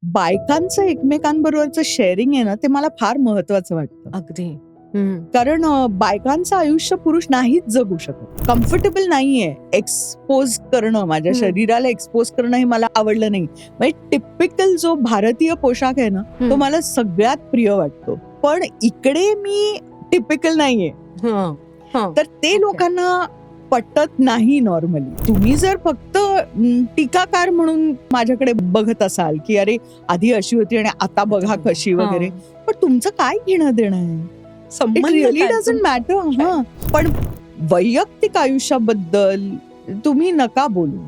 बायकांचं एकमेकांबरोबरचं sharing आहे ना, ते मला फार महत्वाचं वाटतं. अगदी. कारण बायकांचं आयुष्य पुरुष नाहीच जगू शकत. कम्फर्टेबल नाहीये एक्सपोज करणं, माझ्या शरीराला एक्सपोज करणं हे मला आवडलं नाही. म्हणजे टिपिकल जो भारतीय पोशाख आहे ना, तो मला सगळ्यात प्रिय वाटतो. पण इकडे मी टिपिकल नाहीये, तर ते लोकांना पटत नाही. नॉर्मली तुम्ही जर फक्त टीकाकार म्हणून माझ्याकडे बघत असाल की अरे आधी अशी होती आणि आता बघा कशी वगैरे, पण तुमचं काय घेणं देणं आहे? It really doesn't matter. पण वैयक्तिक आयुष्याबद्दल तुम्ही नका बोलू,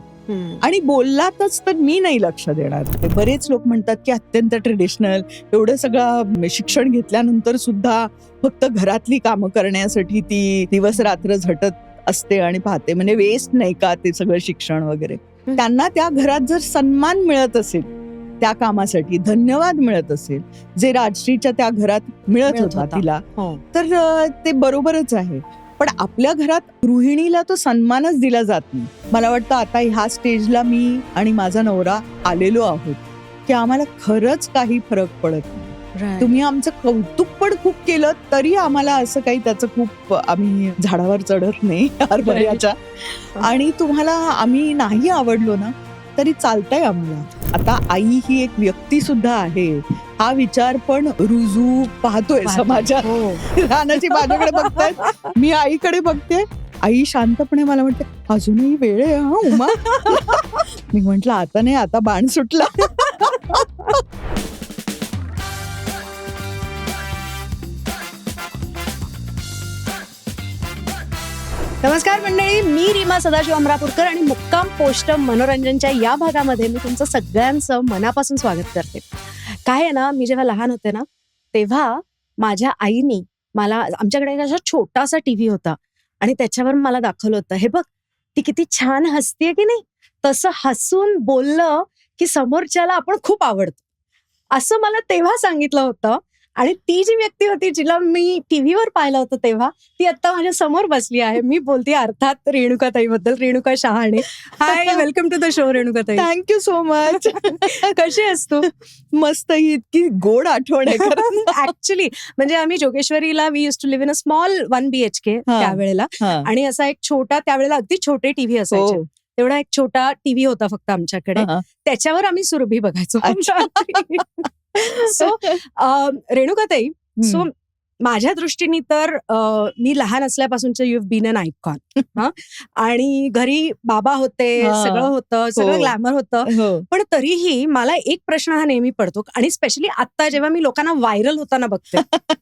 आणि बोललातच तर मी नाही लक्ष देणार. बरेच लोक म्हणतात की अत्यंत ट्रेडिशनल, एवढं सगळं शिक्षण घेतल्यानंतर सुद्धा फक्त घरातली कामं करण्यासाठी ती दिवस रात्र झटत असते आणि पाहते, म्हणजे वेस्ट नाही का ते सगळं शिक्षण वगैरे. त्यांना त्या घरात जर सन्मान मिळत असेल, त्या कामासाठी धन्यवाद मिळत असेल, जे राजश्रीच्या त्या घरात मिळत होता तिला, तर ते बरोबरच आहे. पण आपल्या घरात गृहिणीला तो सन्मानच दिला जात नाही. मला वाटतं आता ह्या स्टेजला मी आणि माझा नवरा आलेलो आहोत की आम्हाला खरंच काही फरक पडत नाही. तुम्ही आमचं कौतुक पण खूप केलं तरी आम्हाला असं काही त्याचं खूप आम्ही झाडावर चढत नाही हरभऱ्याच्या. आणि तुम्हाला आम्ही नाही आवडलो ना तरी चालतंय आम्हाला. आता आई ही एक व्यक्ती सुद्धा आहे, हा विचार पण रुजू पाहतोय समाजात. रानाची माझ्याकडे बघतायत, मी आईकडे बघते. आई शांतपणे मला म्हणते अजूनही वेळ आहे हा उमा. मी म्हंटल आता नाही, आता बाण सुटला. नमस्कार मंडळी, मी रीमा सदाशिव अमरापूरकर आणि मुक्काम पोस्ट मनोरंजनच्या या भागामध्ये मी तुमचं सगळ्यांचं मनापासून स्वागत करते. काय आहे ना, मी जेव्हा लहान होते ना तेव्हा माझ्या आईनी मला, आमच्याकडे असा छोटासा टीव्ही होता आणि त्याच्यावर मला दाखवलं होतं, हे बघ ती किती छान हसतेय की नाही, तसं हसून बोललं की समोरच्याला आपण खूप आवडतो, असं मला तेव्हा सांगितलं होतं. आणि ती जी व्यक्ती होती जिला मी टीव्हीवर पाहिलं होतं तेव्हा, ती आता माझ्या समोर बसली आहे. मी बोलते अर्थात रेणुकाताई बद्दल, Renuka Shahane. Hi, welcome to the show रेणुकाताई. Thank you so much. कशी आहेस तू? मस्त, ही इतकी गोड आठवण आहे. ऍक्च्युली म्हणजे आम्ही जोगेश्वरीला we use to live in a small 1 BHK त्यावेळेला, आणि असा एक छोटा, त्यावेळेला अगदी छोटे टीव्ही असायचे, तेवढा एक छोटा टीव्ही होता फक्त आमच्याकडे, त्याच्यावर आम्ही सुरभी बघायचो. सो रेणुकाताई, सो माझ्या दृष्टीने तर मी लहान असल्यापासूनच you have been an icon. आणि घरी बाबा होते, सगळं होतं, सगळं ग्लॅमर होतं. पण तरीही मला एक प्रश्न हा नेहमी पडतो, आणि स्पेशली आता जेव्हा मी लोकांना व्हायरल होताना बघते,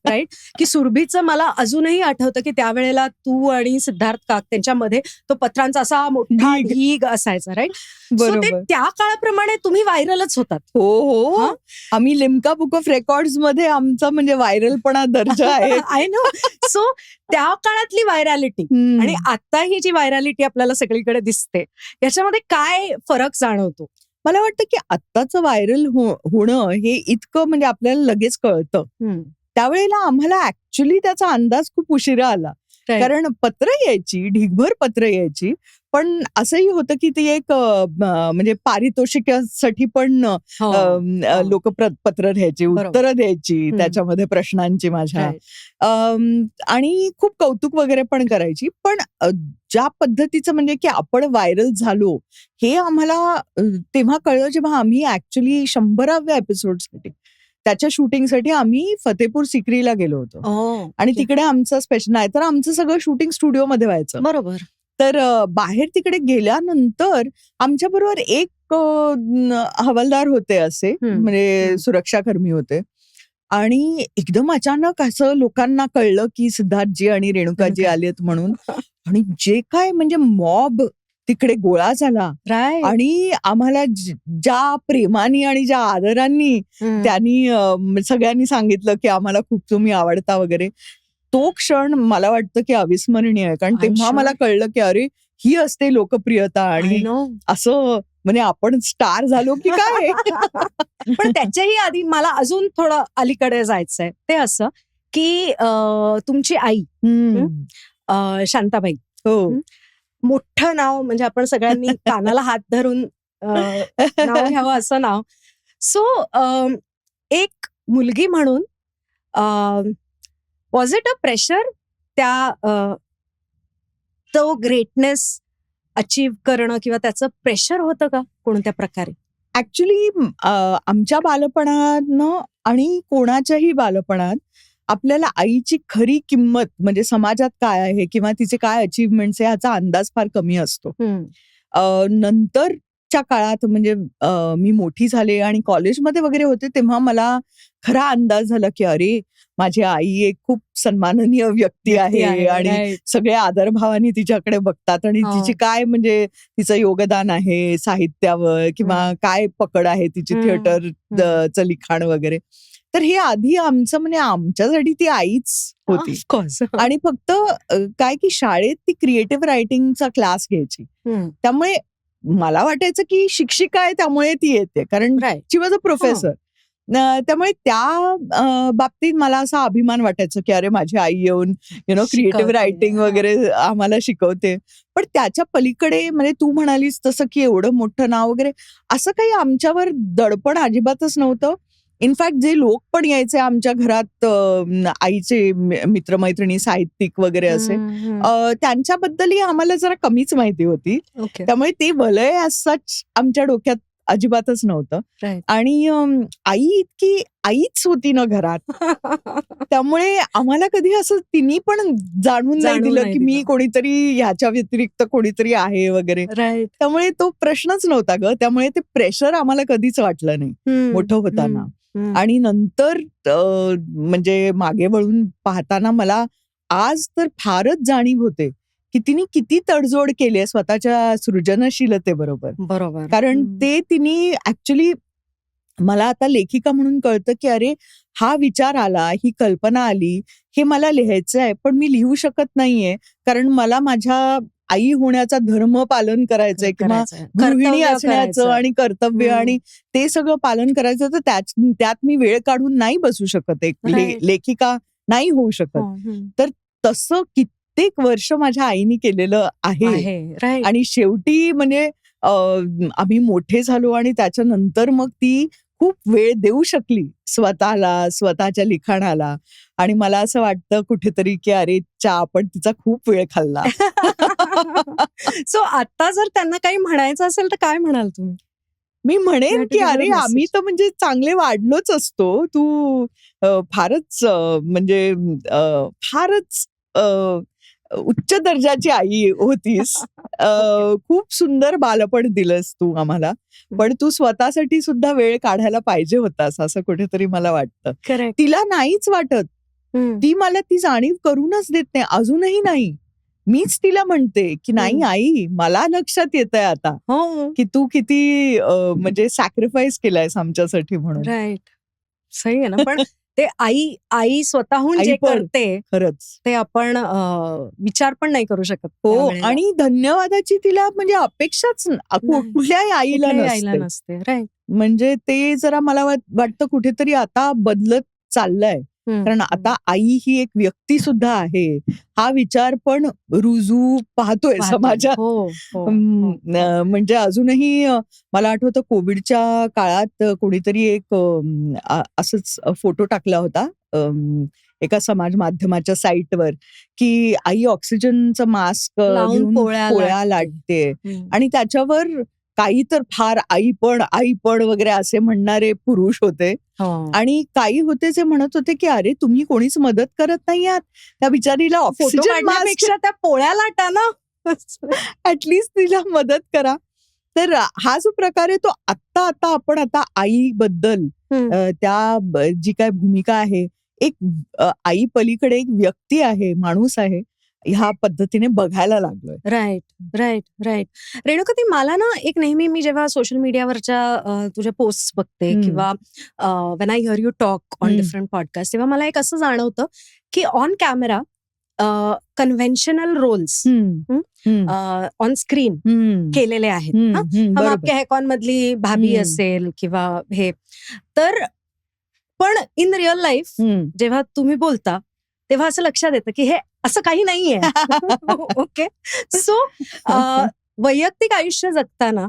राईट, की सुरभीचं मला अजूनही आठवतं की त्यावेळेला तू आणि सिद्धार्थ काक त्यांच्यामध्ये तो पत्रांचा असा मोठा ढीग असायचा, राईट. सो ते त्या काळाप्रमाणे तुम्ही व्हायरलच होतात. हो, आम्ही लिम्का बुक ऑफ रेकॉर्ड्स मध्ये आमचा म्हणजे व्हायरलपणा दर्जा आहे. I know. सो त्या काळातली व्हायरॅलिटी आणि आता ही जी व्हायरॅलिटी आपल्याला सगळीकडे दिसते, याच्यामध्ये काय फरक जाणवतो? मला वाटतं की आत्ताचं व्हायरल होणं हे इतकं म्हणजे आपल्याला लगेच कळतं. त्यावेळेला आम्हाला ऍक्च्युली त्याचा अंदाज खूप उशिरा आला, कारण पत्र यायची, ढिगभर पत्र यायची, पण असंही होतं की ती एक म्हणजे पारितोषिकासाठी पण लोक पत्र द्यायची, उत्तरं द्यायची त्याच्यामध्ये प्रश्नांची माझ्या, आणि खूप कौतुक वगैरे पण करायची. पण ज्या पद्धतीचं म्हणजे की आपण व्हायरल झालो हे आम्हाला तेव्हा कळलं जेव्हा आम्ही ऍक्च्युली 100व्या एपिसोडसाठी, त्याच्या शूटिंगसाठी आम्ही फतेपूर सिक्रीला गेलो होतो. आणि तिकडे आमचं स्पेशल, नाही तर आमचं सगळं शूटिंग स्टुडिओमध्ये व्हायचं. बरोबर. तर बाहेर तिकडे गेल्यानंतर आमच्या बरोबर एक हवालदार होते, असे म्हणजे सुरक्षाकर्मी होते. आणि एकदम अचानक असं लोकांना कळलं की सिद्धार्थजी आणि रेणुकाजी आलेत म्हणून, आणि जे काय म्हणजे मॉब तिकडे गोळा झाला. आणि आम्हाला ज्या प्रेमाने आणि ज्या आदरांनी त्यांनी सगळ्यांनी सांगितलं की आम्हाला खूप तुम्ही आवडता वगैरे, तो क्षण मला वाटतं की अविस्मरणीय आहे. कारण तेव्हा मला कळलं की अरे ही असते लोकप्रियता, आणि असं म्हणजे आपण स्टार झालो की काय. पण त्याच्याही आधी मला अजून थोडं अलीकडे जायचंय. ते असं की तुमची आई शांताबाई, मोठं नाव, म्हणजे आपण सगळ्यांनी कानाला हात धरून नाव घ्यावं असं नाव. सो एक मुलगी म्हणून वॉज इट अ प्रेशर त्या तो ग्रेटनेस अचीव्ह करणं किंवा त्याचं प्रेशर होतं का कोणत्या प्रकारे? ऍक्च्युली आमच्या बालपणानं आणि कोणाच्याही बालपणात आपल्याला आईची खरी किंमत म्हणजे समाजात काय आहे किंवा तिचे काय अचीव्हमेंट्स आहे ह्याचा अंदाज फार कमी असतो. नंतरच्या काळात म्हणजे मी मोठी झाले आणि कॉलेजमध्ये वगैरे होते तेव्हा मला खरा अंदाज झाला की अरे माझी आई एक खूप सन्माननीय व्यक्ती आहे आणि सगळे आदरभावाने तिच्याकडे बघतात आणि तिची काय म्हणजे तिचं योगदान आहे साहित्यावर किंवा काय पकड आहे तिची थिएटरचं लिखाण वगैरे. तर हे आधी आमचं म्हणजे आमच्यासाठी ती आईच होती. आणि फक्त काय की शाळेत ती क्रिएटिव्ह रायटिंगचा क्लास घ्यायची त्यामुळे मला वाटायचं की शिक्षिका आहे त्यामुळे ती येते कारण शी वॉज अ प्रोफेसर. त्यामुळे त्या बाबतीत मला असा अभिमान वाटायचा की अरे माझी आई येऊन क्रिएटिव्ह रायटिंग वगैरे आम्हाला शिकवते. पण त्याच्या पलीकडे म्हणजे तू म्हणालीस तसं की एवढं मोठं नाव वगैरे असं काही आमच्यावर दडपण अजिबातच नव्हतं. इनफॅक्ट जे लोक पण यायचे आमच्या घरात आईचे मित्रमैत्रिणी साहित्यिक वगैरे असे त्यांच्याबद्दलही आम्हाला जरा कमीच माहिती होती. त्यामुळे ते वलय सच आमच्या डोक्यात अजिबातच नव्हतं. आणि आई इतकी आईच होती ना घरात त्यामुळे आम्हाला कधी असं तिने पण जाणून नाही दिलं की मी कोणीतरी ह्याच्या व्यतिरिक्त कोणीतरी आहे वगैरे. त्यामुळे तो प्रश्नच नव्हता ग. त्यामुळे ते प्रेशर आम्हाला कधीच वाटलं नाही मोठं होताना. आणि नंतर म्हणजे मागे वळून पाहताना मला आज तर फारच जाणीव होते की तिने किती तडजोड केली आहे स्वतःच्या सृजनशीलतेबरोबर. कारण ते तिने ऍक्च्युली मला आता लेखिका म्हणून कळतं की अरे हा विचार आला ही कल्पना आली हे मला लिहायचं आहे पण मी लिहू शकत नाहीये कारण मला माझ्या आई होण्याचा धर्म पालन करायचंय किंवा गृहिणी असण्याचं आणि कर्तव्य आणि ते सगळं पालन करायचं. तर त्यात मी वेळ काढून नाही बसू शकत एक लेखिका नाही होऊ शकत. तर तसं कित्येक वर्ष माझ्या आईने केलेलं आहे. आणि शेवटी म्हणजे आम्ही मोठे झालो आणि त्याच्यानंतर मग ती खूप वेळ देऊ शकली स्वतःला स्वतःच्या लिखाणाला. आणि मला असं वाटतं कुठेतरी की अरे आपण तिचा खूप वेळ खाल्ला. सो आता जर त्यांना काही म्हणायचं असेल तर काय म्हणाल तुम्ही? मी म्हणेन की अरे आम्ही तर म्हणजे चांगले वाढलोच असतो. तू फारच म्हणजे फारच उच्च दर्जाची आई होतीस. खूप सुंदर बालपण दिलंस तू आम्हाला पण तू स्वतःसाठी सुद्धा वेळ काढायला पाहिजे होतास असं कुठेतरी मला वाटतं. तिला नाहीच वाटत. ती मला ती जाणीव करूनच देत नाही अजूनही नाही. मीच तिला म्हणते की नाही आई मला लक्षात येतंय आता की तू किती म्हणजे सॅक्रिफाईस केलायस आमच्यासाठी म्हणून. राईट सही आहे ना. पण ते आई स्वतःहून जे करते खरंच ते आपण विचार पण नाही करू शकत. हो आणि धन्यवादाची तिला म्हणजे अपेक्षाच कुठल्याही आईला नसते. राईट. म्हणजे ते जरा मला वाटतं कुठेतरी आता बदलत चाललंय. कारण आता आई ही एक व्यक्ती सुद्धा आहे हा विचार पण रुजू पाहतोय समाजात. म्हणजे अजूनही मला आठवतं कोविडच्या काळात कोणीतरी एक असंच फोटो टाकला होता एका समाज माध्यमाच्या साईटवर की आई ऑक्सिजनचं मास्क घेऊन पोळ्या लाटते आणि त्याच्यावर काही तर फार आई पण वगैरे असे म्हणणारे पुरुष होते. आणि काही होते जे म्हणत होते की अरे तुम्ही कोणीच मदत करत नाही आहात त्या बिचारीला ऑक्सिजन मास्कपेक्षा त्या पोळ्या लाटा ना ऍटलिस्ट तिला मदत करा. तर हा जो प्रकार आहे तो आता आपण आता आईबद्दल त्या जी काय भूमिका आहे एक आई पलीकडे एक व्यक्ती आहे माणूस आहे ह्या पद्धतीने बघायला लागलोय. राईट. रेणुका मला ना एक नेहमी मी जेव्हा सोशल मीडियावरच्या तुझ्या पोस्ट बघते किंवा when I hear you talk on different podcast तेव्हा मला एक असं जाणवतं की on camera conventional roles on screen केलेले आहेत. हम आपके है कौन मधली भाभी असेल किंवा हे तर पण इन रिअल लाईफ जेव्हा तुम्ही बोलता तेव्हा असं लक्षात येतं की हे असं काही नाहीये. ओके. सो वैयक्तिक आयुष्य जगताना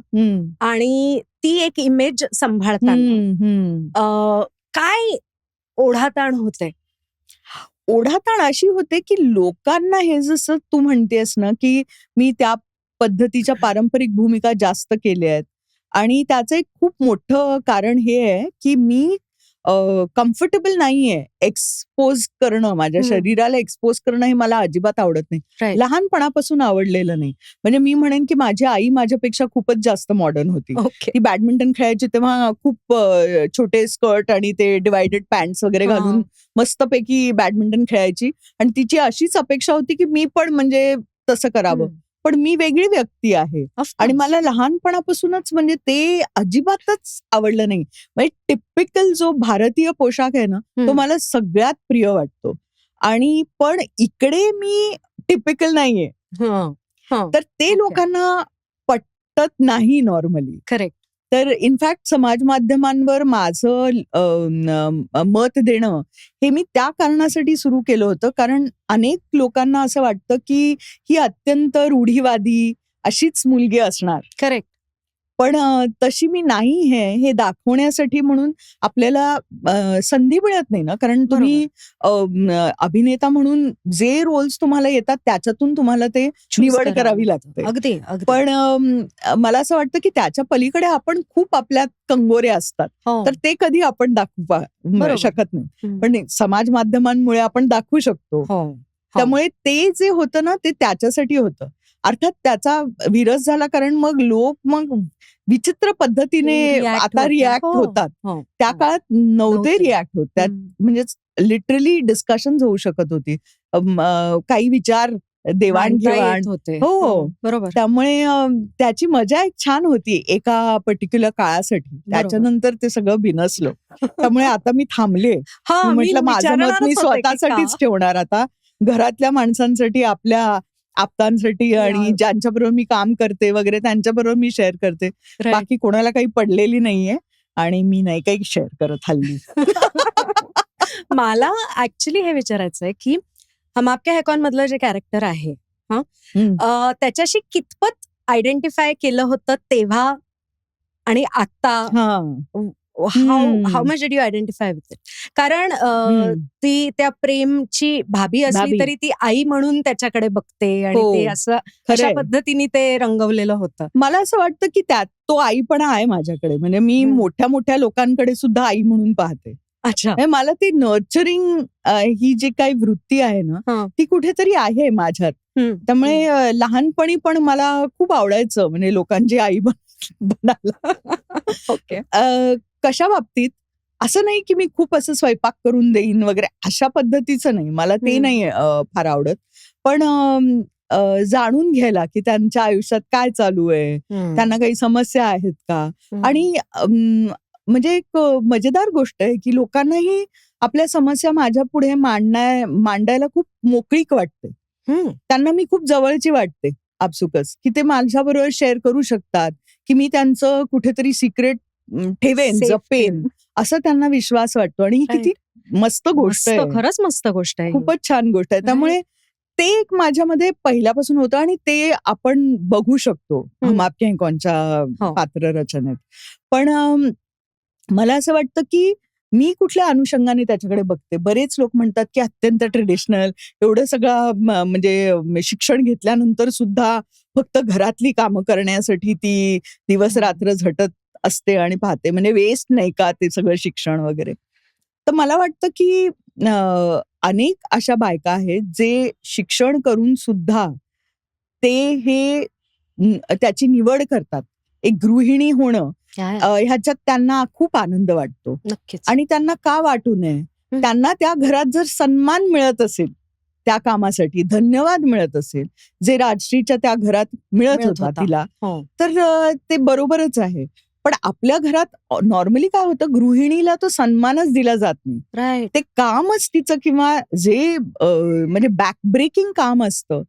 आणि ती एक इमेज सांभाळताना काय ओढाताण होते? ओढाताण अशी होते की लोकांना हे जसं तू म्हणतेस ना की मी त्या पद्धतीच्या पारंपरिक भूमिका जास्त केल्या आहेत आणि त्याचं एक खूप मोठं कारण हे आहे की मी कम्फर्टेबल नाहीये एक्सपोज करणं, माझ्या शरीराला एक्सपोज करणं हे मला अजिबात आवडत नाही. लहानपणापासून आवडलेलं नाही. म्हणजे मी म्हणेन की माझी आई माझ्यापेक्षा खूपच जास्त मॉडर्न होती. ती बॅडमिंटन खेळायची तेव्हा खूप छोटे स्कर्ट आणि ते डिवायडेड पॅन्ट्स वगैरे घालून मस्तपैकी बॅडमिंटन खेळायची आणि तिची अशीच अपेक्षा होती की मी पण म्हणजे तसं करावं. पण मी वेगळी व्यक्ती आहे आणि मला लहानपणापासूनच म्हणजे ते अजिबातच आवडलं नाही. म्हणजे टिपिकल जो भारतीय पोशाख आहे ना तो मला सगळ्यात प्रिय वाटतो आणि पण इकडे मी टिपिकल नाहीये. तर ते लोकांना पटत नाही नॉर्मली. करेक्ट. तर इनफॅक्ट समाज माध्यमांवर माझं मत देणं हे मी त्या कारणासाठी सुरू केलं होतं कारण अनेक लोकांना असं वाटतं की ही अत्यंत रूढीवादी अशीच मुलगी असणार. करेक्ट. पण तशी मी नाही हे दाखवण्यासाठी म्हणून आपल्याला संधी मिळत नाही ना, कारण तुम्ही अभिनेता म्हणून जे रोल्स तुम्हाला येतात त्याच्यातून तुम्हाला ते निवड करावी लागते. अगदी. पण मला असं वाटतं की त्याच्या पलीकडे आपण खूप आपल्यात कंगोरे असतात, तर ते कधी आपण दाखवू शकत नाही. पण समाज माध्यमांमुळे आपण दाखवू शकतो. त्यामुळे ते जे होतं ना ते त्याच्यासाठी होतं. अर्थात त्याचा विरस झाला कारण मग लोक विचित्र पद्धतीने आता रिॲक्ट होतात. त्या काळात नव्हते रिॲक्ट होत. त्यात म्हणजे लिटरली डिस्कशन होऊ शकत होती, काही विचार देवाणघेवाण होते. हो बरोबर. त्यामुळे त्याची मजा एक छान होती एका पर्टिक्युलर काळासाठी. त्याच्यानंतर ते सगळं बिनसलं. त्यामुळे आता मी थांबले. म्हटलं माझं मत मी स्वतःसाठीच ठेवणार आता, घरातल्या माणसांसाठी, आपल्या आप्तांसाठी आणि ज्यांच्याबरोबर मी काम करते वगैरे त्यांच्याबरोबर मी शेअर करते. बाकी कोणाला काही पडलेली नाहीये आणि मी नाही काही शेअर करत हल्ली. मला ऍक्च्युली हे विचारायचंय की हम आपके है कौन मधलं जे कॅरेक्टर आहे त्याच्याशी कितपत आयडेंटिफाय केलं होतं तेव्हा आणि आता? How much did you identify with it? कारण ती त्या प्रेमची भाभी असली तरी ती आई म्हणून त्याच्याकडे बघते आणि ते असं अशा पद्धतीने ते रंगवलेलं होतं. मला असं वाटतं की त्यात तो आईपणा आहे माझ्याकडे. म्हणजे मी मोठ्या मोठ्या लोकांकडे सुद्धा आई म्हणून पाहते. अच्छा. मला ती नर्चरिंग ही जी काही वृत्ती आहे ना ती कुठेतरी आहे माझ्यात. त्यामुळे लहानपणी पण मला खूप आवडायचं म्हणजे लोकांची आई बनायला. कशा बाबतीत असं नाही की मी खूप असं स्वयंपाक करून देईन वगैरे अशा पद्धतीचं नाही, मला ते नाही फार आवडत. पण जाणून घ्यायला की त्यांच्या आयुष्यात काय चालू आहे, त्यांना काही समस्या आहेत का. आणि म्हणजे एक मजेदार गोष्ट आहे की लोकांनाही आपल्या समस्या माझ्या पुढे मांडायला खूप मोकळीक वाटते. त्यांना मी खूप जवळची वाटते आपसुकच, की ते माझ्याबरोबर शेअर करू शकतात, की मी त्यांचं कुठेतरी सिक्रेट ठेवेन, जपेन, असं त्यांना विश्वास वाटतो. आणि ही किती मस्त गोष्ट आहे. खरंच मस्त गोष्ट आहे, खूपच छान गोष्ट आहे. त्यामुळे ते एक माझ्यामध्ये पहिल्यापासून होतं आणि ते आपण बघू शकतो हम आपके हैं कौनच्या पात्र रचनेत. पण मला असं वाटतं की मी कुठल्या अनुषंगाने त्याच्याकडे बघते. बरेच लोक म्हणतात की अत्यंत ट्रेडिशनल, एवढं सगळं म्हणजे शिक्षण घेतल्यानंतर सुद्धा फक्त घरातली कामं करण्यासाठी ती दिवस रात्र झटत असते आणि पाहते, म्हणजे वेस्ट नाही का ते सगळं शिक्षण वगैरे. तर मला वाटतं की अनेक अशा बायका आहेत जे शिक्षण करून सुद्धा ते त्याची निवड करतात. एक गृहिणी होणं ह्याच्यात त्यांना खूप आनंद वाटतो. नक्कीच. आणि त्यांना का वाटू नये, त्यांना त्या घरात जर सन्मान मिळत असेल त्या कामासाठी, धन्यवाद मिळत असेल जे राजश्रीच्या त्या घरात मिळत होता तिला, तर ते बरोबरच आहे. पण आपल्या घरात नॉर्मली काय होतं, गृहिणीला तो सन्मानच दिला जात नाही. ते कामच तिचं किंवा जे म्हणजे बॅकब्रेकिंग काम असतं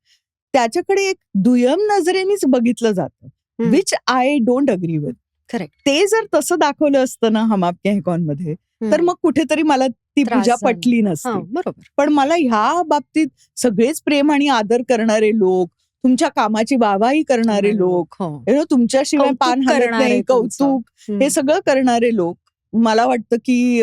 त्याच्याकडे एक दुय्यम नजरेनेच बघितलं जातं, which I don't agree with. Correct. ते जर तसं दाखवलं असतं ना हम आपके हैं कौन मध्ये, तर मग कुठेतरी मला ती पूजा पटली नसती. बरोबर. पण मला ह्या बाबतीत सगळेच प्रेम आणि आदर करणारे लोक, तुमच्या कामाची वाहवाही करणारे लोक, तुमच्याशिवाय पान हलत नाही, कौतुक, हे सगळं करणारे लोक. मला वाटतं की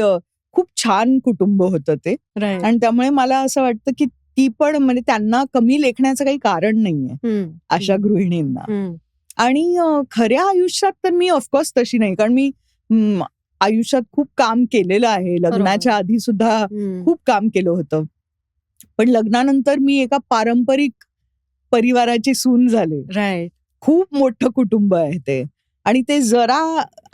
खूप छान कुटुंब होतं ते. आणि त्यामुळे मला असं वाटतं की ती पण म्हणजे त्यांना कमी लेखण्याचं काही कारण नाहीये अशा गृहिणींना. आणि खऱ्या आयुष्यात तर मी ऑफकोर्स तशी नाही, कारण मी आयुष्यात खूप काम केलेलं आहे. लग्नाच्या आधी सुद्धा खूप काम केलं होतं. पण लग्नानंतर मी एका पारंपरिक परिवाराची सून झाले. खूप मोठं कुटुंब आहे ते, आणि ते जरा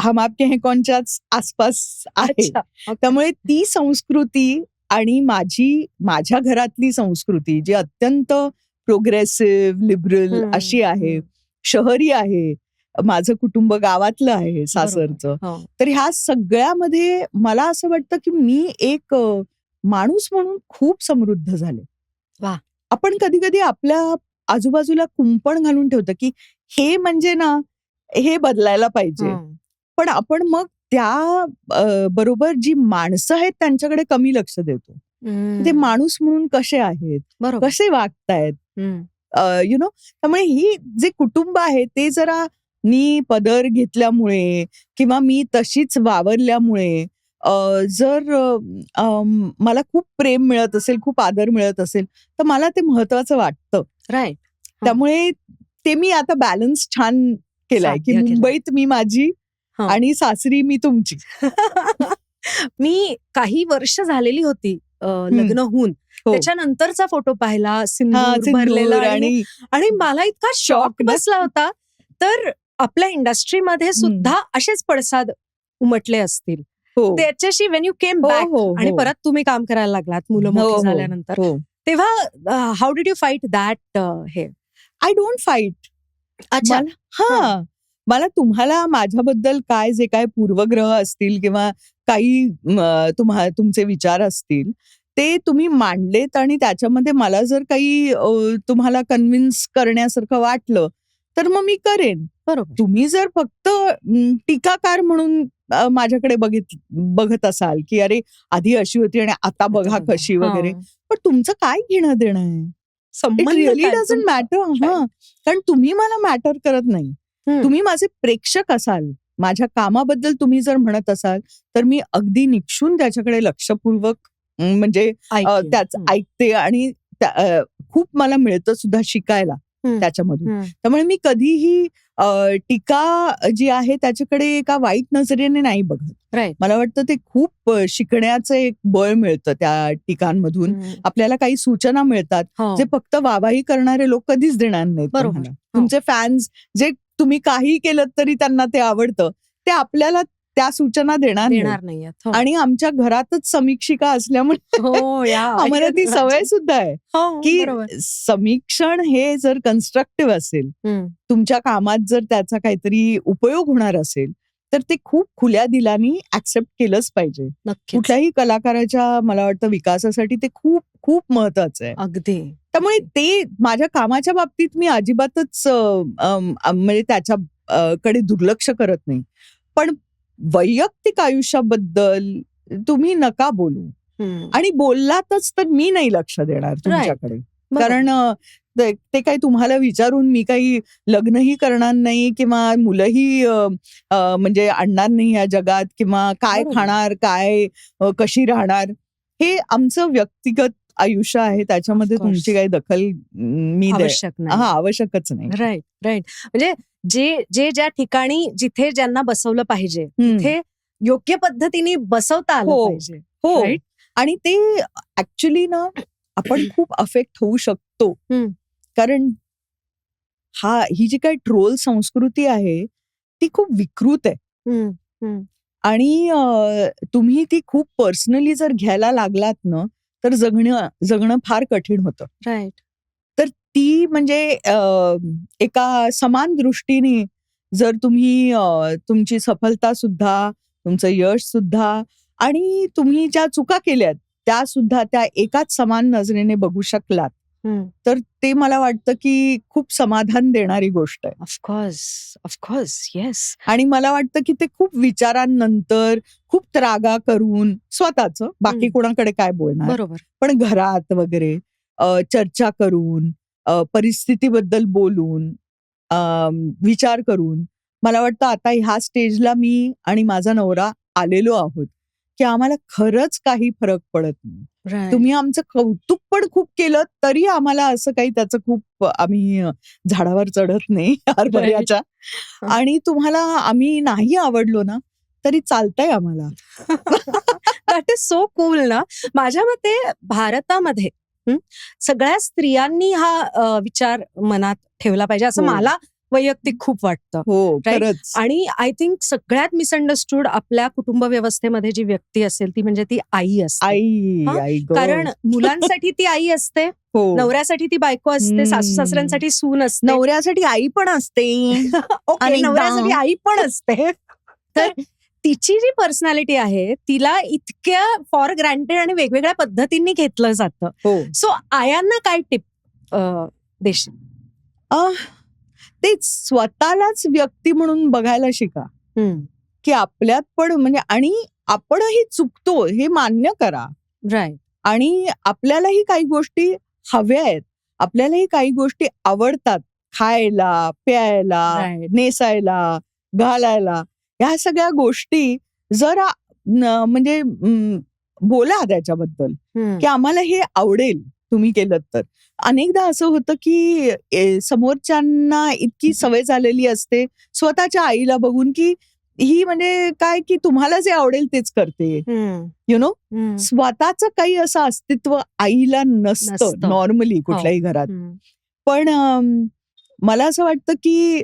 हम आपके हैं कौनच्याच आसपास आहे. त्यामुळे ती संस्कृती आणि माझ्या घरातली संस्कृती जी अत्यंत प्रोग्रेसिव्ह, लिबरल अशी आहे, शहरी आहे. माझं कुटुंब गावातलं आहे, सासरचं. तर ह्या सगळ्यामध्ये मला असं वाटतं की मी एक माणूस म्हणून खूप समृद्ध झाले. आपण कधी कधी आपल्या आजूबाजूला कुंपण घालून ठेवतं की हे म्हणजे ना, हे बदलायला पाहिजे. पण आपण मग त्या बरोबर जी माणसं आहेत त्यांच्याकडे कमी लक्ष देतो. ते माणूस म्हणून कसे आहेत, कसे वागतायत, त्यामुळे ही जे कुटुंब आहे ते जरा मी पदर घेतल्यामुळे किंवा मी तशीच वावरल्यामुळे जर मला खूप प्रेम मिळत असेल, खूप आदर मिळत असेल, तर मला ते महत्वाचं वाटतं. त्यामुळे ते मी आता बॅलन्स छान केलाय की मुंबईत मी माझी आणि सासरी मी तुमची. मी काही वर्ष झालेली होती लग्न होऊन, त्याच्यानंतरचा फोटो पाहिला, सिंदूर भरलेला, आणि मला इतका शॉक बसला होता. तर आपल्या इंडस्ट्रीमध्ये सुद्धा असेच पडसाद उमटले असतील त्याच्याशी वेन यू केम बॅक आणि परत तुम्ही काम करायला लागलात मुलं मोठी झाल्यानंतर, तेव्हा how did you fight that? हे आय डोंट फाईट. अच्छा. मला तुम्हाला माझ्याबद्दल जे काय पूर्वग्रह असतील किंवा काही तुमचे विचार असतील ते तुम्ही मांडलेत, आणि त्याच्यामध्ये मला जर काही तुम्हाला कन्व्हिन्स करण्यासारखं वाटलं तर मग मी करेन. बरोबर. तुम्ही जर फक्त टीकाकार म्हणून माझ्याकडे बघत असाल की अरे आधी अशी होती आणि आता बघा कशी वगैरे, पण तुमचं काय घेणं देणं आहे? It really doesn't matter. कारण तुम्ही मला मॅटर करत नाही. तुम्ही माझे प्रेक्षक असाल, माझ्या कामाबद्दल तुम्ही जर म्हणत असाल तर मी अगदी निक्षून त्याच्याकडे लक्षपूर्वक म्हणजे त्याच ऐकते, आणि खूप मला मिळतं सुद्धा शिकायला त्याच्यामधून. त्यामुळे मी कधीही टीका जी आहे त्याच्याकडे एका वाईट नजरेने नाही बघत. मला वाटतं ते खूप शिकण्याचं एक बळ मिळतं त्या टीकांमधून. आपल्याला काही सूचना मिळतात जे फक्त वाहवाही करणारे लोक कधीच देणार नाहीत तुम्हाला. तुमचे फॅन्स जे तुम्ही काही केलं तरी त्यांना ते आवडतं, ते आपल्याला त्या सूचना देणार नाही. आणि आमच्या घरातच समीक्षिका असल्यामुळे आम्हाला ती सवय सुद्धा आहे की समीक्षण हे जर कन्स्ट्रक्टिव्ह असेल, तुमच्या कामात जर त्याचा काहीतरी उपयोग होणार असेल, तर ते खूप खुल्या दिलानी ऍक्सेप्ट केलंच पाहिजे. कुठल्याही कलाकाराच्या मला वाटतं विकासासाठी ते खूप खूप महत्वाचं आहे. अगदी. त्यामुळे ते माझ्या कामाच्या बाबतीत मी अजिबातच म्हणजे त्याच्याकडे दुर्लक्ष करत नाही. पण वैयक्तिक आयुष्याबद्दल तुम्ही नका बोलू, आणि बोललातच तर मी नाही लक्ष देणार तुमच्याकडे. कारण ते काही तुम्हाला विचारून मी काही लग्नही करणार नाही किंवा मुलंही म्हणजे आणणार नाही या जगात, किंवा काय खाणार, काय कशी राहणार, हे आमचं व्यक्तिगत आयुष्य आहे. त्याच्यामध्ये तुमची काही दखल मी आवश्यकच नाही. राईट. म्हणजे जे ज्या ठिकाणी जिथे ज्यांना बसवलं पाहिजे तिथे योग्य पद्धतीने बसवता आलं पाहिजे. आणि ते ऍक्च्युली ना आपण खूप अफेक्ट होऊ शकतो. कारण ही जी काही ट्रोल संस्कृती आहे ती खूप विकृत आहे. आणि तुम्ही ती खूप पर्सनली जर घ्यायला लागलात ना तर जगणं फार कठीण होतं. तर ती म्हणजे एका समान दृष्टीने जर तुम्ही तुमची सफलता सुद्धा, तुमचं यश सुद्धा, आणि तुम्ही ज्या चुका केल्यात त्या सुद्धा त्या एकाच समान नजरेने बघू शकलात, तर ते मला वाटतं की खूप समाधान देणारी गोष्ट आहे. Of course yes. आणि मला वाटतं की ते खूप विचारांनंतर, खूप त्रागा करून, स्वतःचं बाकी कोणाकडे काय बोलणार, बरोबर, पण घरात वगैरे चर्चा करून परिस्थितीबद्दल बोलून, विचार करून मला वाटतं आता ह्या स्टेजला मी आणि माझा नवरा आलेलो आहोत की आम्हाला खरंच काही फरक पडत नाही. तुम्ही आमचं कौतुक पण खूप केलं तरी आम्हाला असं काही त्याचं खूप आम्ही झाडावर चढत नाही हरभऱ्याच्या. आणि तुम्हाला आम्ही नाही आवडलो ना तरी चालतंय आम्हाला. दॅट इज सो कूल ना. माझ्या मते भारतामध्ये सगळ्या स्त्रियांनी हा विचार मनात ठेवला पाहिजे असं मला वैयक्तिक खूप वाटतं. हो खरंच. आणि आय थिंक सगळ्यात मिसअंडरस्टूड आपल्या कुटुंब व्यवस्थेमध्ये जी व्यक्ती असेल ती म्हणजे ती आई असते. आई कारण मुलांसाठी ती आई असते, नवऱ्यासाठी ती बायको असते, सासू सासऱ्यांसाठी सून असते, नवऱ्यासाठी आई पण असते. ओके, नवऱ्यासाठी आई पण असते. तर तिची जी पर्सनॅलिटी आहे तिला इतक्या फॉर ग्रँटेड आणि वेगवेगळ्या पद्धतींनी घेतलं जातं. सो आयांना काय टिप देशील? तेच स्वतःलाच व्यक्ती म्हणून बघायला शिका की आपल्यात पण म्हणजे आणि आपणही चुकतो हे मान्य करा. राईट. आणि आपल्यालाही काही गोष्टी हव्या आहेत, आपल्यालाही काही गोष्टी आवडतात, खायला, प्यायला, नेसायला, घालायला. ह्या सगळ्या गोष्टी जरा म्हणजे बोला त्याच्याबद्दल की आम्हाला हे आवडेल तुम्ही केलं तर. अनेकदा असं होतं की समोरच्यांना इतकी सवय झालेली असते स्वतःच्या आईला बघून की ही म्हणजे काय की तुम्हाला जे आवडेल तेच करते. यु नो, स्वतःच काही असं अस्तित्व आईला नसतं नॉर्मली कुठल्याही घरात. पण मला असं वाटतं की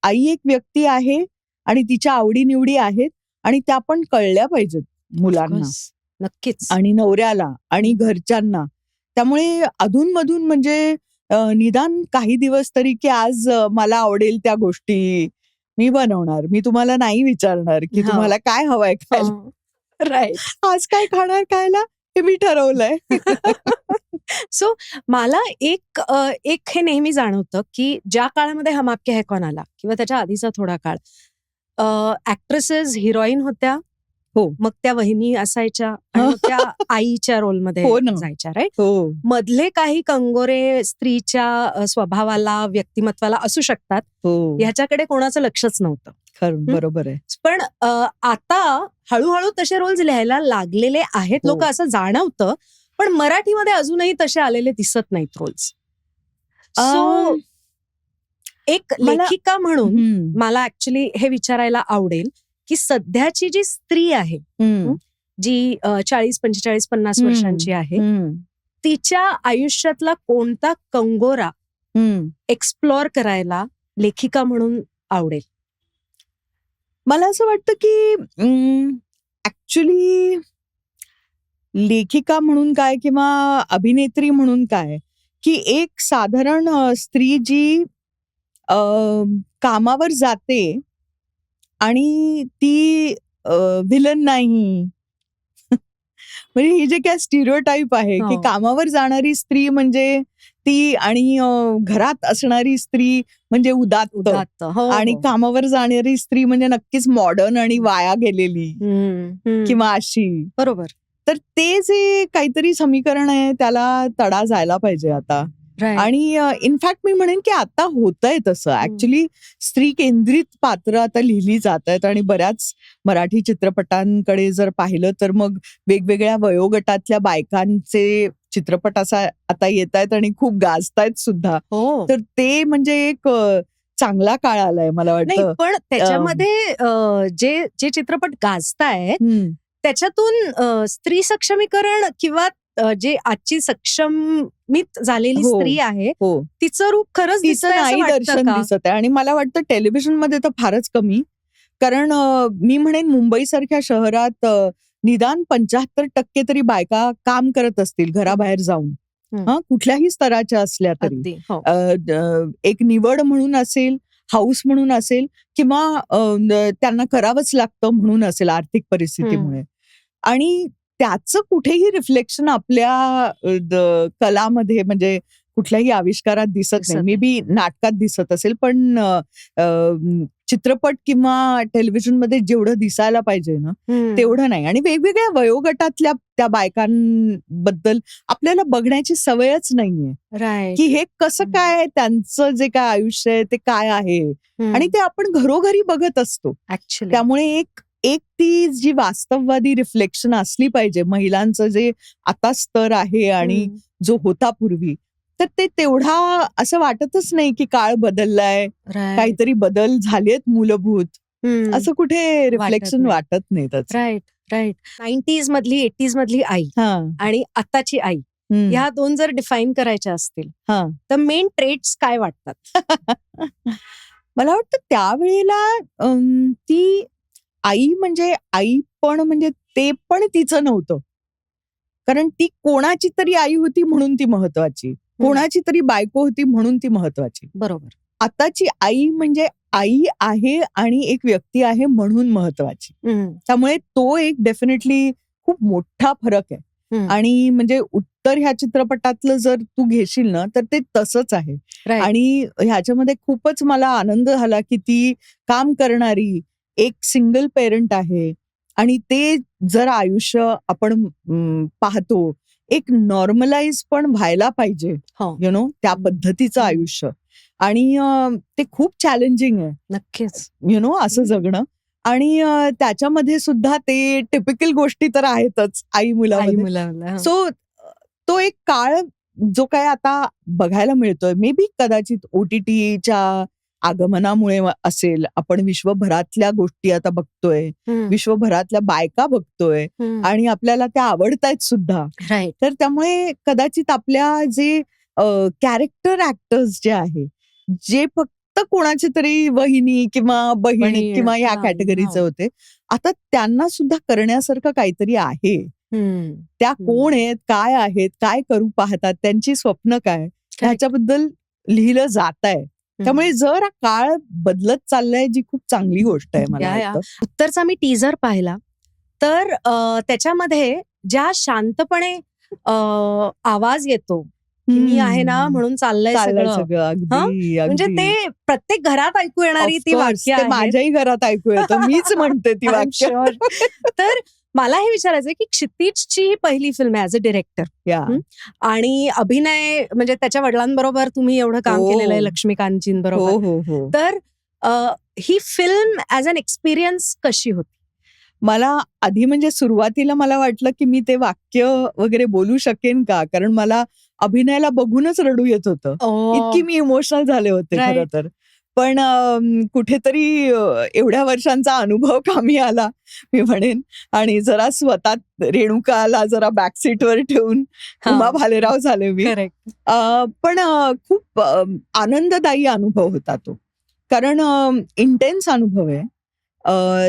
आई एक व्यक्ती आहे आणि तिच्या आवडीनिवडी आहेत आणि त्या पण कळल्या पाहिजेत मुलांना, नक्कीच, आणि नवऱ्याला आणि घरच्यांना. त्यामुळे अधूनमधून म्हणजे निदान काही दिवस तरी की आज मला आवडेल त्या गोष्टी मी बनवणार, मी तुम्हाला नाही विचारणार की तुम्हाला काय हवंय खायला. राईट. आज काय खाणार खायला हे मी ठरवलंय. सो मला एक हे नेहमी जाणवतं की ज्या काळामध्ये हम आपके है कौन आला किंवा त्याच्या आधीचा थोडा काळ, ऍक्ट्रेसेस हिरोईन होत्या, मग त्या वहिनी असायच्या आणि मग त्या आईच्या रोलमध्ये जायच्या. राईट. मधले काही कंगोरे स्त्रीच्या स्वभावाला, व्यक्तिमत्वाला असू शकतात, ह्याच्याकडे कोणाचं लक्षच नव्हतं. खरं, बरोबर आहे. पण आता हळूहळू तसे रोल्स लिहायला लागलेले आहेत, लोक असं जाणवतं. पण मराठीमध्ये अजूनही तसे आलेले दिसत नाहीत रोल्स. सो एक लेखिका म्हणून मला ऍक्च्युली हे विचारायला आवडेल की सध्याची जी स्त्री आहे, जी 40, 45, 50 वर्षांची आहे, तिच्या आयुष्यातला कोणता कंगोरा एक्सप्लोअर करायला लेखिका म्हणून आवडेल? मला असं वाटतं की ऍक्च्युली लेखिका म्हणून काय किंवा अभिनेत्री म्हणून काय की एक साधारण स्त्री जी कामावर जाते आणि ती विलन नाही. म्हणजे ही जे काय स्टिरियोटाईप आहे की कामावर जाणारी स्त्री म्हणजे ती आणि घरात असणारी स्त्री म्हणजे उदात्त, आणि कामावर जाणारी स्त्री म्हणजे नक्कीच मॉडर्न आणि वाया गेलेली किंवा अशी. बरोबर. तर ते जे काहीतरी समीकरण आहे त्याला तडा जायला पाहिजे आता. आणि इनफॅक्ट मी म्हणेन की आता होतंय तसं. ऍक्च्युली स्त्री केंद्रित पात्र आता लिहिली जात आहेत आणि बऱ्याच मराठी चित्रपटांकडे जर पाहिलं तर मग वेगवेगळ्या वयोगटातल्या बायकांचे चित्रपट असा आता येत आहेत आणि खूप गाजतायत सुद्धा. तर ते म्हणजे एक चांगला काळ आलाय मला वाटतं. पण त्याच्यामध्ये जे चित्रपट गाजतायत त्याच्यातून स्त्री सक्षमीकरण किंवा जे आजची सक्षमित झालेली स्त्री आहे तिचं रूप खरंच नाही दर्शन दिसत आहे. आणि मला वाटतं टेलिव्हिजन मध्ये तर फारच कमी. कारण मी म्हणेन मुंबई सारख्या शहरात निदान 75% तरी बायका काम करत असतील घराबाहेर जाऊन, कुठल्याही स्तराच्या असल्या तरी. एक निवड म्हणून असेल, हाऊस म्हणून असेल, किंवा त्यांना करावंच लागतं म्हणून असेल आर्थिक परिस्थितीमुळे. आणि त्याचं कुठेही रिफ्लेक्शन आपल्या कलामध्ये म्हणजे कुठल्याही आविष्कारात दिसत नाही. मे बी नाटकात दिसत असेल, पण चित्रपट किंवा टेलिव्हिजनमध्ये जेवढं दिसायला पाहिजे ना तेवढं नाही. आणि वेगवेगळ्या वयोगटातल्या त्या बायकांबद्दल आपल्याला बघण्याची सवयच नाहीये राईट. की हे कसं काय त्यांचं जे काय आयुष्य आहे ते काय आहे. आणि ते आपण घरोघरी बघत असतो. ऍक्च्युली त्यामुळे एक ती जी वास्तववादी रिफ्लेक्शन असली पाहिजे महिलांचं जे आता स्तर आहे आणि जो होता पूर्वी, तर ते तेवढा असं वाटतच नाही की काळ बदललाय, काहीतरी बदल झालेत मूलभूत, असं कुठे रिफ्लेक्शन नाही. वाटत नाही त्याचं. राईट. 90s मधली 80s मधली आई आणि आताची आई ह्या दोन जर डिफाईन करायच्या असतील तर मेन ट्रेट्स काय वाटतात? मला वाटतं त्यावेळेला ती आई म्हणजे आई पण म्हणजे ते पण तिचं नव्हतं. कारण ती कोणाची तरी आई होती म्हणून ती महत्वाची, कोणाची तरी बायको होती म्हणून ती महत्वाची. बरोबर. आताची आई म्हणजे आई आहे आणि एक व्यक्ती आहे म्हणून महत्वाची. त्यामुळे तो एक डेफिनेटली खूप मोठा फरक आहे. आणि म्हणजे उत्तर ह्या चित्रपटातलं जर तू घेशील ना तर ते तसंच आहे. आणि ह्याच्यामध्ये खूपच मला आनंद झाला की ती काम करणारी एक सिंगल पेरेंट आहे आणि ते जर आयुष्य आपण पाहतो एक नॉर्मलाइज पण व्हायला पाहिजे, यु नो, त्या पद्धतीचं आयुष्य. आणि ते खूप चॅलेंजिंग आहे नक्कीच, यु नो, असं जगणं. आणि त्याच्यामध्ये सुद्धा ते टिपिकल गोष्टी तर आहेतच आई मुलामध्ये. सो तो एक काळ जो काय आता बघायला मिळतोय, मे बी कदाचित OTTच्या आगमनामुळे असेल, आपण विश्वभरातल्या गोष्टी आता बघतोय, विश्वभरातल्या बायका बघतोय आणि आपल्याला त्या आवडतायत सुद्धा. तर त्यामुळे कदाचित आपल्या जे कॅरेक्टर ऍक्टर्स जे आहे, जे फक्त कोणाची तरी वहिनी किंवा बहीण किंवा ह्या कॅटेगरीचे होते, आता त्यांना सुद्धा करण्यासारखं काहीतरी आहे. त्या कोण आहेत, काय आहेत, काय करू पाहतात, त्यांची स्वप्न काय, ह्याच्याबद्दल लिहिलं जात आहे. त्यामुळे जर काळ बदलत चाललाय, जी खूप चांगली गोष्ट आहे मला वाटतं. उत्तरचा मी टीजर पाहिला तर त्याच्यामध्ये ज्या शांतपणे आवाज येतो की मी आहे ना म्हणून चाललंय सगळं, म्हणजे ते प्रत्येक घरात ऐकू येणारी ती वाक्य आहे. माझ्याही घरात ऐकू येतं, मीच म्हणते ती वाक्य. तर मला हे विचारायचंय की क्षितिजची ही पहिली फिल्म आहे ऍज अ डिरेक्टर, आणि अभिनय म्हणजे त्याच्या वडिलांबरोबर तुम्ही एवढं काम केलेलं आहे, लक्ष्मीकांतजींबरोबर. तर ही फिल्म ऍज अन एक्सपिरियन्स कशी होती? मला आधी म्हणजे सुरुवातीला मला वाटलं की मी ते वाक्य वगैरे बोलू शकेन का, कारण मला अभिनयाला बघूनच रडू येत होतं, इतकी मी इमोशनल झाले होते खरं तर. पण कुठेतरी एवढ्या वर्षांचा अनुभव कामी आला मी म्हणेन, आणि जरा स्वतः रेणुकाला जरा बॅक सीटवर ठेवून उमा भालेराव झाले मी. पण खूप आनंददायी अनुभव होता तो, कारण इंटेन्स अनुभव आहे.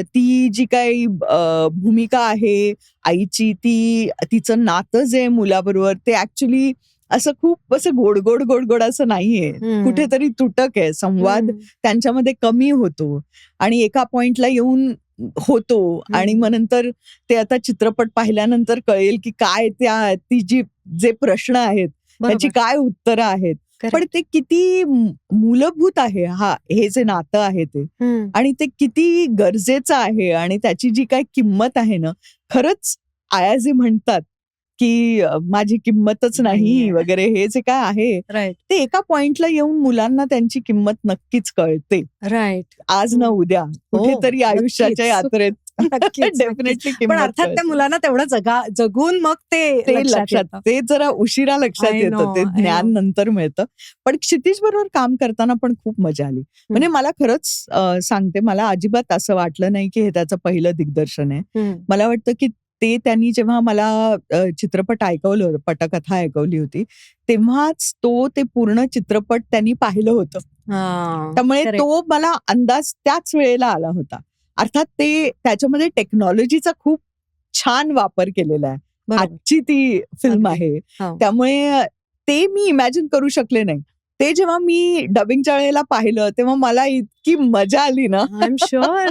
ती जी काही भूमिका आहे आईची, ती तिचं नातं जे मुलाबरोबर ते ऍक्च्युली असं खूप असं गोड गोड गोड गोड असं नाहीये, कुठेतरी तुटक आहे. संवाद त्यांच्यामध्ये कमी होतो आणि एका पॉइंटला येऊन होतो, आणि मग नंतर ते आता चित्रपट पाहिल्यानंतर कळेल की काय ती जे प्रश्न आहेत त्याची काय उत्तरं आहेत. पण ते किती मूलभूत आहे हे जे नातं आहे ते, आणि ते किती गरजेचं आहे, आणि त्याची जी काय किंमत आहे ना, खरंच आयाजी म्हणतात की माझी किंमतच नाही वगैरे, हे जे काय आहे ते एका पॉइंटला येऊन मुलांना त्यांची किंमत नक्कीच कळते. आज ना उद्या कुठेतरी आयुष्याच्या यात्रेत डेफिनेटली. पण अर्थात त्या मुलांना तेवढं जगून मग ते लक्षात, ते जरा उशिरा लक्षात येतं, ते ज्ञान नंतर मिळतं. पण क्षितिज बरोबर काम करताना पण खूप मजा आली. म्हणजे मला खरंच सांगते, मला अजिबात असं वाटलं नाही की हे त्याचं पहिलं दिग्दर्शन आहे. मला वाटतं की त्यांनी जेव्हा मला चित्रपट ऐकवलं होतं, पटकथा ऐकवली होती, तेव्हाच ते पूर्ण चित्रपट त्यांनी पाहिलं होतं. त्यामुळे तो मला अंदाज त्याच वेळेला आला होता. अर्थात त्याच्यामध्ये टेक्नॉलॉजीचा खूप छान वापर केलेला आहे. आजची ती फिल्म आहे, त्यामुळे ते मी इमॅजिन करू शकले नाही. ते जेव्हा मी डबिंगच्या वेळेला पाहिलं तेव्हा मला इतकी मजा आली ना, आय एम शुअर.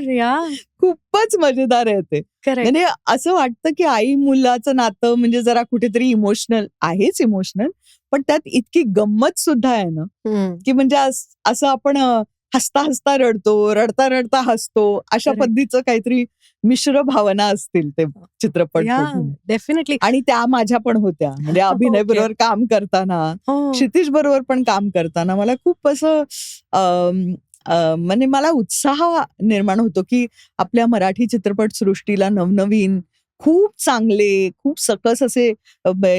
खूपच मजेदार आहे ते. म्हणजे असं वाटतं की आई मुलाचं नातं म्हणजे जरा कुठेतरी इमोशनल आहेच, इमोशनल, पण त्यात इतकी गंमत सुद्धा आहे ना की म्हणजे असं आपण हसता हसता रडतो, रडता रडता हसतो, अशा Correct. पद्धतीचं काहीतरी मिश्र भावना असतील ते चित्रपट या बघून. डेफिनेटली. आणि त्या माझ्या पण होत्या. म्हणजे अभिनय Okay. बरोबर काम करताना, हो क्षितिज बरोबर पण काम करताना मला खूप असं म्हणजे मला उत्साह निर्माण होतो की आपल्या मराठी चित्रपट सृष्टीला नवनवीन खूप चांगले, खूप सकस असे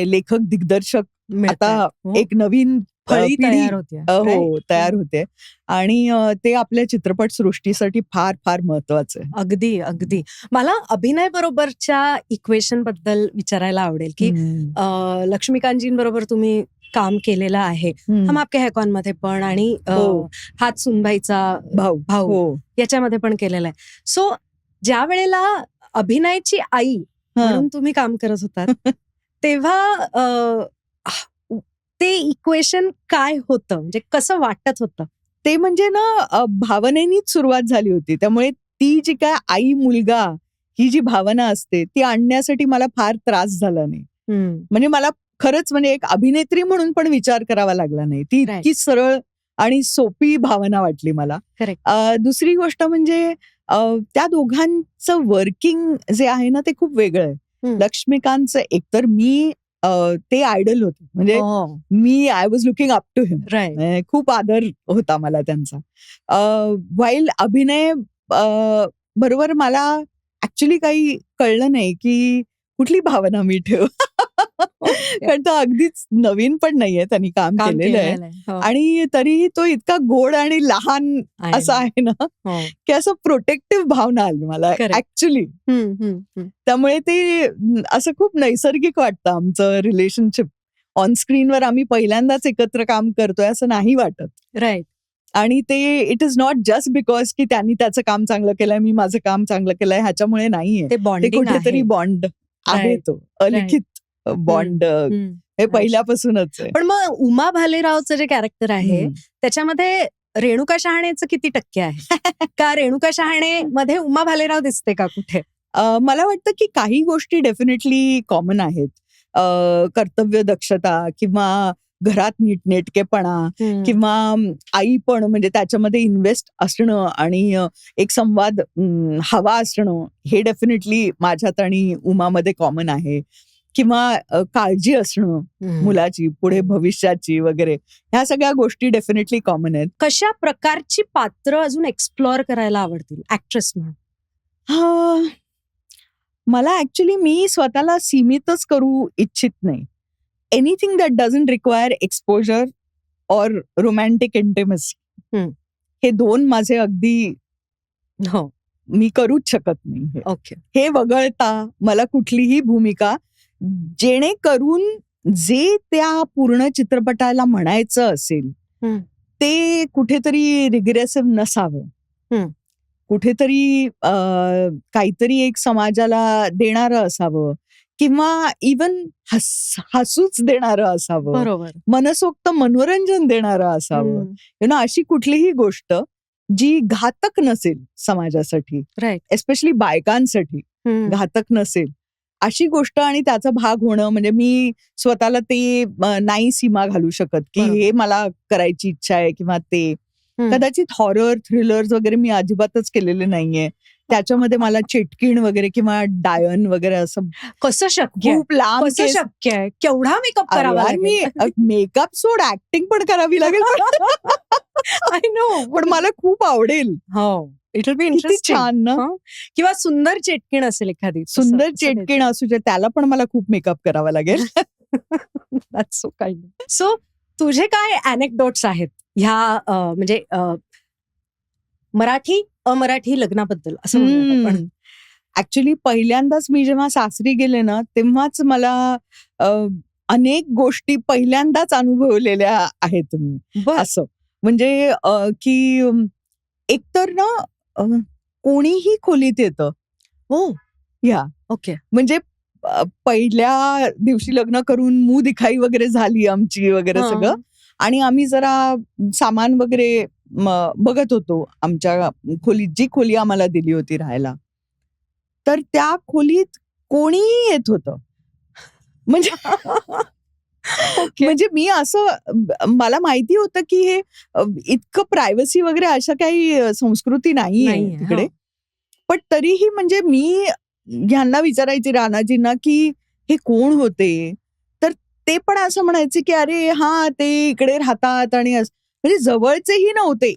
लेखक, दिग्दर्शक मिळतायत. आता हो. एक नवीन फळी पिढी तयार होते. हो तयार होते. आणि ते आपल्या चित्रपट सृष्टीसाठी फार फार महत्वाचं आहे. अगदी अगदी. मला अभिनय बरोबरच्या इक्वेशन बद्दल विचारायला आवडेल की लक्ष्मीकांतजींबरोबर तुम्ही काम केलेलं आहे. हम आपके है कौन मध्ये पण आणि हो. हात सुनबाईचा भाऊ भाऊ हो याच्यामध्ये पण केलेलं आहे. सो ज्या वेळेला अभिनयाची आई म्हणून तुम्ही काम करत होतात तेव्हा ते इक्वेशन काय होतं, म्हणजे कसं वाटत होतं? ते म्हणजे ना भावनेनीच सुरुवात झाली होती. त्यामुळे ती जी काय आई मुलगा ही जी भावना असते ती आणण्यासाठी मला फार त्रास झाला नाही. म्हणजे मला खरंच म्हणजे एक अभिनेत्री म्हणून पण विचार करावा लागला नाही. ती Right. इतकी सरळ आणि सोपी भावना वाटली मला. Correct. दुसरी गोष्ट म्हणजे त्या दोघांचं वर्किंग जे आहे ना ते खूप वेगळं आहे. लक्ष्मीकांतचं एकतर मी ते आयडल होते. म्हणजे हो. मी I was looking up to him. Right. खूप आदर होता मला त्यांचा. वाईल अभिनय बरोबर मला ऍक्च्युली काही कळलं नाही की कुठली भावना मी ठेव. कारण तो अगदीच नवीन पण नाहीये, त्यांनी काम केलेलं आहे. हो. आणि तरीही तो इतका गोड आणि लहान आहे असा ना. आहे ना हो. की असं प्रोटेक्टिव्ह भावना आली मला Correct. ऍक्च्युली. त्यामुळे ते असं खूप नैसर्गिक वाटतं आमचं रिलेशनशिप. ऑन स्क्रीनवर आम्ही पहिल्यांदाच एकत्र काम करतोय असं नाही वाटत. राईट. आणि ते it is not just because की त्यांनी त्याचं काम चांगलं केलंय, मी माझं काम चांगलं केलंय ह्याच्यामुळे नाहीये. ते ते बॉन्डिंग कुठेतरी आहे. बॉन्ड आहे Right. तो अलिखित बॉन्ड हे पहिल्यापासूनच आहे. पण मग उमा भालेरावचं जे कॅरेक्टर आहे हम्म. त्याच्यामध्ये रेणुका शहाणेचं किती टक्के आहे? का रेणुका शहाणे मध्ये उमा भालेराव दिसते का कुठे? मला वाटतं की काही गोष्टी डेफिनेटली कॉमन आहेत. कर्तव्य दक्षता किंवा घरात नीटनेटकेपणा किंवा आई पण म्हणजे त्याच्यामध्ये इन्व्हेस्ट असणं आणि एक संवाद हवा असणं हे डेफिनेटली माझ्यात आणि उमामध्ये कॉमन आहे. किंवा काळजी असणं मुलाची पुढे भविष्याची वगैरे ह्या सगळ्या गोष्टी डेफिनेटली कॉमन आहेत. कशा प्रकारची पात्र अजून एक्सप्लोअर करायला आवडतील ऍक्ट्रेस म्हणून? मला ऍक्च्युली मी स्वतःला सीमितच करू इच्छित नाही. Anything that doesn't require exposure or romantic intimacy हे दोन माझे अगदी हो. मी करूच शकत नाही. ओके. हे वगळता मला कुठलीही भूमिका जेणेकरून जे त्या पूर्ण चित्रपटाला म्हणायचं असेल ते कुठेतरी रिग्रेसिव्ह नसावं, कुठेतरी काहीतरी एक समाजाला देणारं असावं किंवा इवन हसूच देणारं असावं, बरोबर, मनसोक्त मनोरंजन देणारं असावं. अशी कुठलीही गोष्ट जी घातक नसेल समाजासाठी, राईट, एस्पेशली बायकांसाठी घातक नसेल अशी गोष्ट आणि त्याचा भाग होणं. म्हणजे मी स्वतःला ते नाही सीमा घालू शकत की हे मला करायची इच्छा आहे किंवा ते. कदाचित हॉरर थ्रिलर्स वगैरे मी अजिबातच केलेले नाहीये. त्याच्यामध्ये मला चेटकीण वगैरे किंवा डायन वगैरे असं कसं शक्य, खूप लांब कसं शक्य आहे? केवढा मेकअप करावा मी मेकअप सोड ऍक्टिंग पण करावी लागेल. आय नो, पण मला खूप आवडेल. हो, इट विल बी किती इंटरेस्टिंग. छान ना. किंवा सुंदर चेटकीण असेल एखादी, सुंदर चेटकीण असू दे, त्याला पण मला खूप मेकअप करावा लागेल. So kind. सो तुझे काय अनेक्डोट्स आहेत ह्या म्हणजे मराठी अमराठी लग्नाबद्दल असं म्हणूयात आपण? ऍक्च्युली पहिल्यांदाच मी जेव्हा सासरी गेले ना तेव्हाच मला अनेक गोष्टी पहिल्यांदाच अनुभवलेल्या आहेत मी. असं म्हणजे की एकतर ना कोणीही खोलीत येतं. हो या ओके. म्हणजे पहिल्या दिवशी लग्न करून मुंह दिखाई वगैरे झाली आमची वगैरे सगळं. आणि आम्ही जरा सामान वगैरे बघत होतो आमच्या खोलीत, जी खोली आम्हाला दिली होती राहायला. तर त्या खोलीत कोणीही येत होतं. म्हणजे म्हणजे मी असं मला माहिती होतं की हे इतकं प्रायव्हसी वगैरे अशा काही संस्कृती नाहीये नाहीये, तिकडे. हो. पण तरीही म्हणजे मी ह्यांना विचारायची राणाजींना की हे कोण होते? तर ते पण असं म्हणायचे की अरे हा ते इकडे राहतात आणि म्हणजे जवळचेही नव्हते.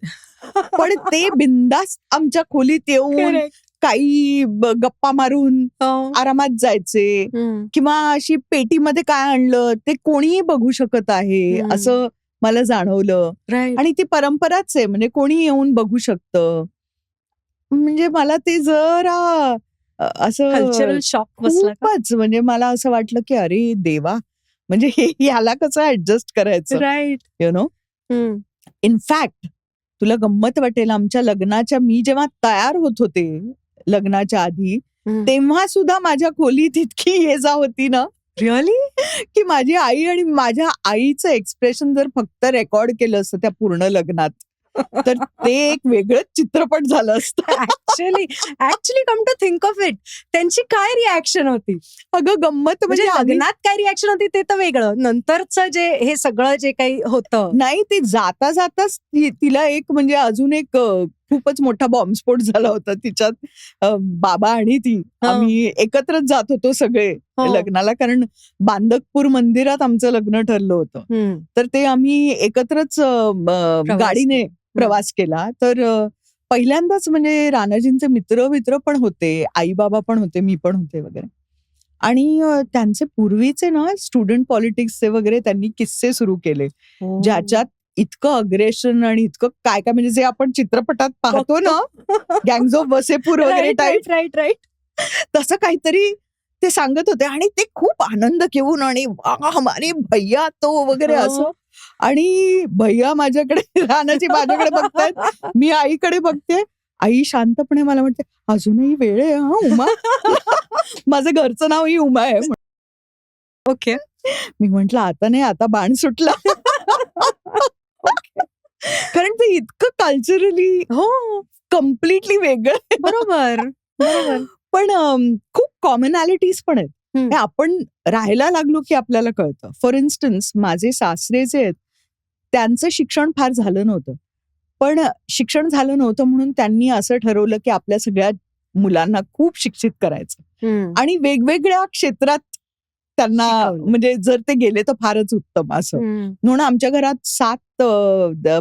पण ते बिनधास्त आमच्या खोलीत येऊन Correct. काही गप्पा मारून हो. आरामात जायचे. हम्म. किंवा अशी पेटीमध्ये काय आणलं ते कोणीही बघू शकत आहे हम्म. असं मला जाणवलं. राईट. आणि ती परंपराच आहे म्हणजे कोणी येऊन बघू शकतं. म्हणजे मला ते जरा असं कल्चरल शॉक बसला का? खूपच म्हणजे मला असं वाटलं की अरे देवा म्हणजे हे ह्याला कसं ऍडजस्ट करायचं राईट. You know. इनफॅक्ट तुला गंमत वाटेल आमच्या लग्नाच्या मी जेव्हा तयार होत होते लग्नाच्या आधी तेव्हा सुद्धा माझ्या खोलीत इतकी ये जा होती ना रिअली? की माझी आई आणि माझ्या आईचं एक्सप्रेशन जर फक्त रेकॉर्ड केलं असतं त्या पूर्ण लग्नात तर ते एक वेगळंच चित्रपट झालं असतं. Actually come to think of it, त्यांची काय रिॲक्शन होती? अगं गंमत म्हणजे म्हणजे आम्ही लग्नात काय रिॲक्शन होती ते तर वेगळं, नंतरचं जे हे सगळं जे काही होतं. नाही ती जाता जाताच तिला एक म्हणजे अजून एक खूपच मोठा बॉम्बस्फोट झाला होता तिच्यात. बाबा आणि ती आम्ही एकत्रच जात होतो सगळे लग्नाला कारण बांदकपूर मंदिरात आमचं लग्न ठरलं होतं. तर ते आम्ही एकत्रच गाडीने प्रवास केला. तर पहिल्यांदाच म्हणजे राणाजींचे मित्र पण होते, आई बाबा पण होते, मी पण होते वगैरे. आणि त्यांचे पूर्वीचे ना स्टुडंट पॉलिटिक्सचे वगैरे त्यांनी किस्से सुरू केले ज्याच्यात इतकं अग्रेशन आणि इतकं काय काय म्हणजे जे आपण चित्रपटात पाहतो ना गँग्स ऑफ वसेपूर वगैरे टाईप राईट राईट. तसं काहीतरी ते सांगत होते आणि ते खूप आनंद घेऊन आणि वा हमारे भैया तो वगैरे असं. आणि भैया माझ्याकडे राणाजी माझ्याकडे बघतायत, मी आईकडे बघते. आई शांतपणे मला म्हणते अजूनही वेळ आहे हा उमा. माझं घरचं नावही उमा आहे. ओके. मी म्हंटल आता नाही आता बाण सुटला. कारण ते इतकं कल्चरली हो कम्प्लिटली वेगळं. बरोबर बरोबर. पण खूप कॉमनॅलिटीज पण आहेत. हे आपण राहायला लागलो की आपल्याला कळतं. फॉर इन्स्टन्स माझे सासरे जे आहेत त्यांचं शिक्षण फार झालं नव्हतं. पण शिक्षण झालं नव्हतं म्हणून त्यांनी असं ठरवलं की आपल्या सगळ्या मुलांना खूप शिक्षित करायचं आणि वेगवेगळ्या क्षेत्रात त्यांना म्हणजे जर ते गेले तर फारच उत्तम असं. म्हणून आमच्या घरात 7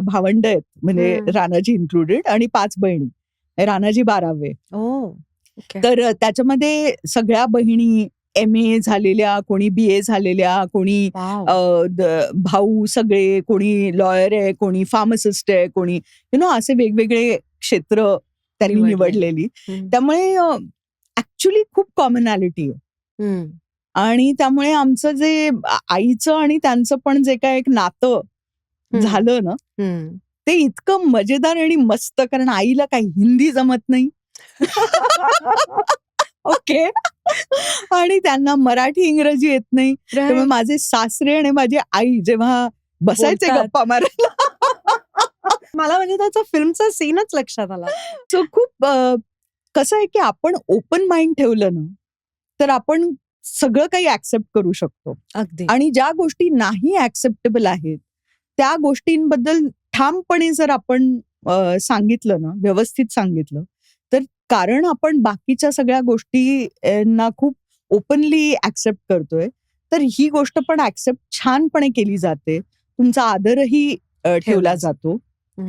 भावंड आहेत म्हणजे राणाजी इन्क्लुडेड आणि 5 बहिणी. राणाजी 12वे. तर त्याच्यामध्ये सगळ्या बहिणी MA झालेल्या, कोणी BA झालेल्या, कोणी भाऊ सगळे, कोणी लॉयर आहे, कोणी फार्मासिस्ट आहे, कोणी असे वेगवेगळे क्षेत्र त्यांनी निवडलेली. त्यामुळे ऍक्च्युली खूप कॉमनॅलिटी आहे. आणि त्यामुळे आमचं जे आईचं आणि त्यांचं पण जे काय एक नातं झालं ना ते इतकं मजेदार आणि मस्त कारण आईला काही हिंदी जमत नाही. ओके. आणि त्यांना मराठी इंग्रजी येत नाही. त्यामुळे माझे सासरे आणि माझी आई जेव्हा बसायचे गप्पा मारायला मला म्हणजे त्याचा फिल्मचा सीनच लक्षात आला. सो खूप कसं आहे की आपण ओपन माइंड ठेवलं ना तर आपण सगळं काही ऍक्सेप्ट करू शकतो. अगदी. आणि ज्या गोष्टी नाही ऍक्सेप्टेबल आहेत त्या गोष्टींबद्दल ठामपणे जर आपण सांगितलं ना व्यवस्थित सांगितलं तर कारण आपण बाकीच्या सगळ्या गोष्टींना खूप ओपनली ऍक्सेप्ट करतोय तर ही गोष्ट पण ऍक्सेप्ट छानपणे केली जाते. तुमचा आदरही ठेवला जातो.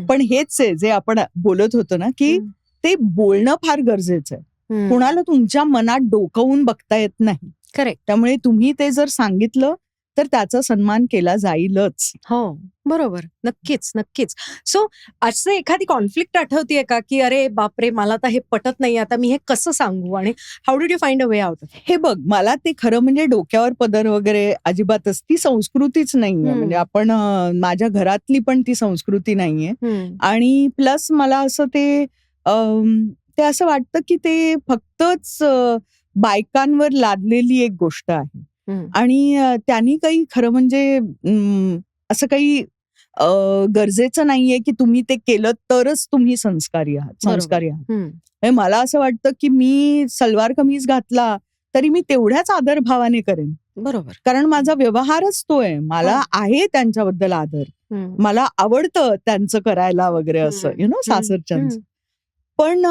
पण हेच आहे जे आपण बोलत होतो ना की ते बोलणं फार गरजेचं आहे. कोणाला तुमच्या मनात डोकावून बघता येत नाही. करेक्ट. त्यामुळे तुम्ही ते जर सांगितलं तर त्याचा सन्मान केला जाईलच. हो बरोबर. नक्कीच नक्कीच. सो असं एखादी कॉन्फ्लिक्ट आठवतीये का की अरे बापरे मला तर हे पटत नाही आता मी हे कसं सांगू आणि how did you find a way out? हे बघ मला ते खरं म्हणजे डोक्यावर पदर वगैरे अजिबातच ती संस्कृतीच नाहीये. म्हणजे आपण माझ्या घरातली पण ती संस्कृती नाहीये. आणि प्लस मला असं ते असं वाटतं की ते फक्तच बायकांवर लादलेली एक गोष्ट आहे. आणि त्यांनी काही खरं म्हणजे असं काही गरजेचं नाहीये की तुम्ही ते केलं तरच तुम्ही संस्कारी आहात. मला असं वाटतं की मी सलवार कमीज घातला तरी मी तेवढ्याच आदर भावाने करेन. बरोबर. कारण माझा व्यवहारच तो आहे. मला आहे त्यांच्याबद्दल आदर. मला आवडतं त्यांचं करायला वगैरे असं सासरच्यांचं. पण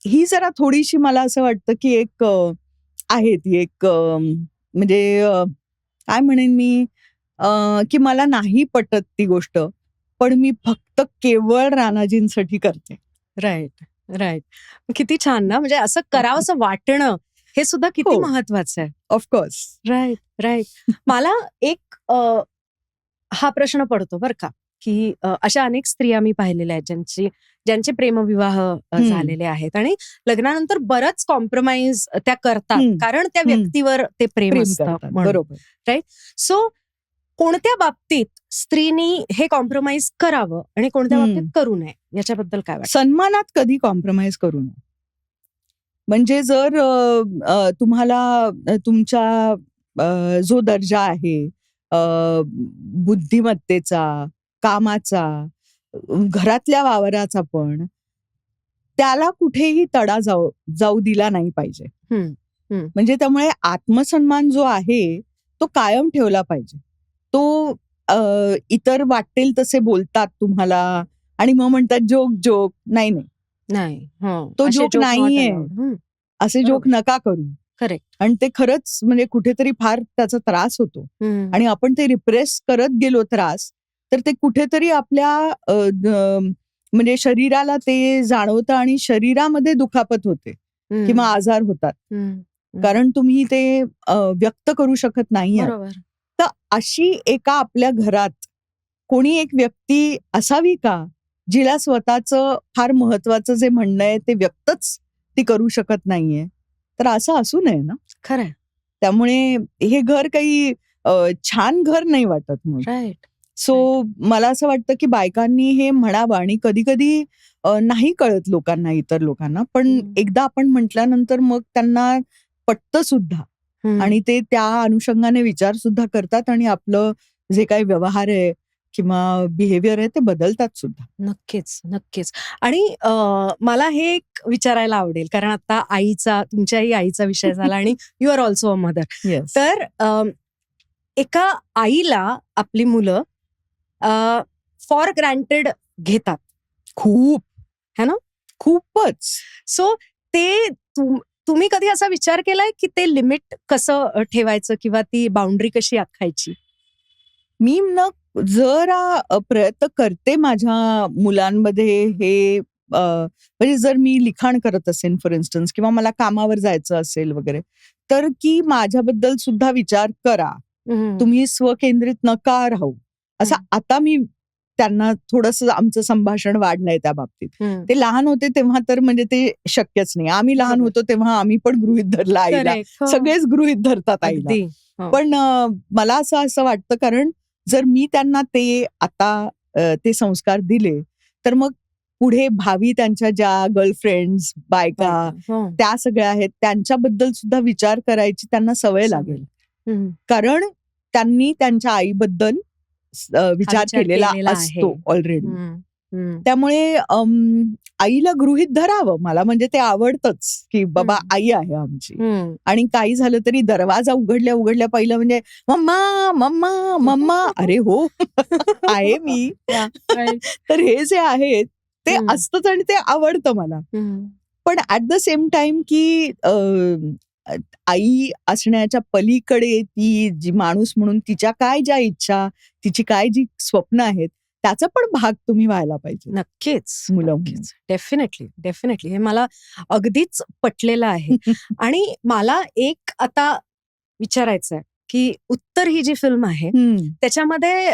ही जरा थोडीशी मला असं वाटतं की एक आहे ती एक म्हणजे काय म्हणेन मी की मला नाही पटत ती गोष्ट, पण मी फक्त केवळ राणाजींसाठी करते. Right, right. किती छान ना, म्हणजे असं करावंसं वाटणं हे सुद्धा किती हो. महत्वाचं आहे. ऑफकोर्स. Right, right. मला एक हा प्रश्न पडतो बरं का, की अशा अनेक स्त्रिया मी पाहिलेल्या आहेत ज्यांचे प्रेमविवाह झालेले आहेत आणि लग्नानंतर बरंच कॉम्प्रोमाइज त्या करतात कारण त्या व्यक्तीवर ते प्रेम असतं. बरोबर. सो कोणत्या बाबतीत स्त्रीनी हे कॉम्प्रोमाइज करावं आणि कोणत्या बाबतीत करू नये याच्याबद्दल काय वाटतं? सन्मानात कधी कॉम्प्रोमाइज करू नये. म्हणजे जर तुम्हाला तुमचा जो दर्जा आहे बुद्धिमत्तेचा, कामाचा, घरातल्या वावराचा पण, त्याला कुठेही तडा जाऊ दिला नाही पाहिजे. म्हणजे त्यामुळे आत्मसन्मान जो आहे तो कायम ठेवला पाहिजे. तो इतर वाटेल तसे बोलतात तुम्हाला आणि मग म्हणतात जोक नाही. तो जोक नाहीये. असे जोक नका करू. करेक्ट. आणि ते खरंच म्हणजे कुठेतरी फार त्याचा त्रास होतो. आणि आपण ते रिप्रेस करत गेलो त्रास, तर ते कुठेतरी आपल्या म्हणजे शरीराला ते जाणवतं आणि शरीरामध्ये दुखापत होते किंवा आजार होतात. कारण तुम्ही ते व्यक्त करू शकत नाही. तर अशी एका आपल्या घरात कोणी एक व्यक्ती असावी का, जिला स्वतःचं फार महत्वाचं जे म्हणणं आहे ते व्यक्तच ती करू शकत नाहीये. तर असं असू नये ना. खरंय. त्यामुळे हे घर काही छान घर नाही वाटत मग. राईट. सो मला असं वाटतं की बायकांनी हे म्हणावं आणि कधी कधी नाही कळत लोकांना, इतर लोकांना, पण एकदा आपण म्हटल्यानंतर मग त्यांना पटतं सुद्धा आणि ते त्या अनुषंगाने विचार सुद्धा करतात आणि आपलं जे काही व्यवहार आहे किंवा बिहेवियर आहे ते बदलतात सुद्धा. नक्कीच, नक्कीच. आणि मला हे एक विचारायला आवडेल, कारण आता तुमच्याही आईचा विषय झाला आणि you are also a mother. तर एका आईला आपली मुलं फॉर ग्रँटेड घेतात खूप, है ना? खूपच. सो ते तुम्ही कधी असा विचार केलाय की ते लिमिट कसं ठेवायचं किंवा ती बाउंड्री कशी आखायची? मी जरा प्रयत्न करते माझ्या मुलांमध्ये हे म्हणजे जर मी लिखाण करत असेल फॉर इन्स्टन्स किंवा मला कामावर जायचं असेल वगैरे, तर की माझ्याबद्दल सुद्धा विचार करा. तुम्ही स्वकेंद्रित नका राहू. असं आता मी त्यांना थोडंसं आमचं संभाषण वाढलंय त्या बाबतीत. ते लहान होते तेव्हा तर म्हणजे ते शक्यच नाही. आम्ही लहान होतो तेव्हा आम्ही पण गृहीत धरलं आईला. सगळेच गृहीत धरतात आईला. पण मला असं वाटतं, कारण जर मी त्यांना ते आता ते संस्कार दिले तर मग पुढे भावी त्यांच्या ज्या गर्लफ्रेंड्स, बायका त्या सगळ्या आहेत त्यांच्याबद्दल सुद्धा विचार करायची त्यांना सवय लागेल. कारण त्यांनी त्यांच्या आईबद्दल विचार केलेला असतो ऑलरेडी. त्यामुळे आईला गृहीत धरावं. मला म्हणजे ते आवडतंच की बाबा आई आहे आमची. आणि काही झालं तरी दरवाजा उघडल्या पहिलं म्हणजे मम्मा मम्मा मम्मा. अरे हो आहे मी. तर हे जे आहेत ते असतंच आणि ते आवडतं मला. पण ऍट द सेम टाइम की आई असण्याच्या पलीकडे ती जी माणूस म्हणून तिच्या काय ज्या इच्छा, तिची काय जी स्वप्न आहेत त्याचा पण भाग तुम्ही व्हायला पाहिजे. नक्कीच, मुलं. डेफिनेटली हे मला अगदीच पटलेलं आहे. आणि मला एक आता विचारायचं आहे की उत्तर ही जी फिल्म आहे त्याच्यामध्ये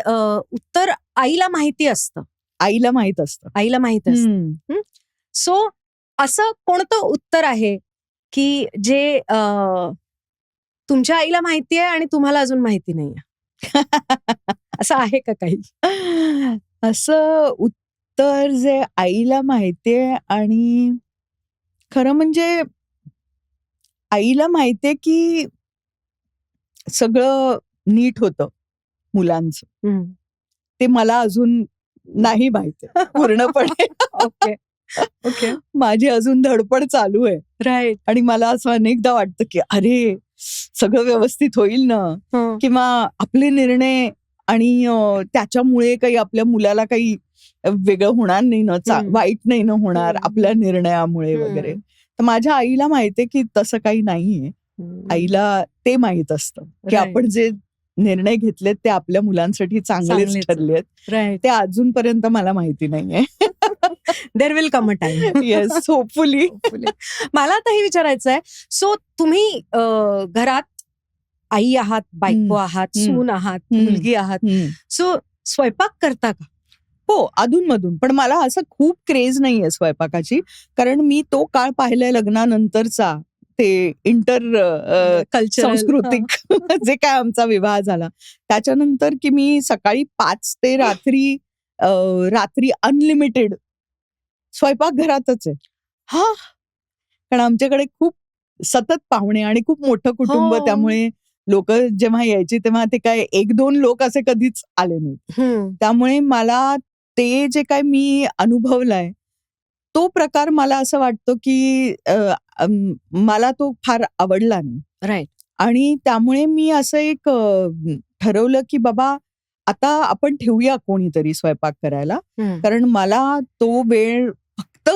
उत्तर आईला माहिती असतं. आईला माहित असतं. सो असं कोणतं उत्तर आहे की जे तुमच्या आईला माहिती आहे आणि तुम्हाला अजून माहिती नाहीये? असं आहे का काही? असं उत्तर जे आईला माहितीये आणि खरं म्हणजे आईला माहितीये की सगळं नीट होतं मुलांचं. ते मला अजून नाही माहिती पूर्णपणे. ओके. माझी अजून धडपड चालू आहे. राईट. आणि मला असं अनेकदा वाटतं की अरे सगळं व्यवस्थित होईल ना, हं. किंवा आपले निर्णय आणि त्याच्यामुळे काही आपल्या मुलाला काही वेगळं होणार नाही ना, वाईट नाही ना होणार आपल्या निर्णयामुळे वगैरे. तर माझ्या आईला माहितीये की तसं काही नाहीये. आईला ते माहित असतं की आपण जे निर्णय घेतलेत ते आपल्या मुलांसाठी चांगलेच ठरलेत. ते अजूनपर्यंत मला माहिती नाहीये. There will come a time. Yes, hopefully. मला आता हे विचारायचं आहे, सो तुम्ही घरात आई आहात, बायको आहात, सून आहात, मुलगी आहात, सो स्वयंपाक करता का? हो, अधूनमधून. पण मला असं खूप क्रेज नाहीये स्वयंपाकाची, कारण मी तो काळ पाहिलाय लग्नानंतरचा, ते सांस्कृतिक जे काय आमचा विवाह झाला त्याच्यानंतर, की मी सकाळी 5 ते रात्री अनलिमिटेड स्वयंपाक घरातच आहे. कारण आमच्याकडे खूप सतत पाहुणे आणि खूप मोठं कुटुंब, त्यामुळे लोक जेव्हा यायचे तेव्हा ते काय 1-2 लोक असे कधीच आले नाहीत. त्यामुळे मला ते जे काय मी अनुभवलाय तो प्रकार मला असं वाटतं की मला तो फार आवडला नाही. राईट. आणि त्यामुळे मी असं एक ठरवलं की बाबा आता आपण ठेवूया कोणीतरी स्वयंपाक करायला, कारण मला तो वेळ फक्त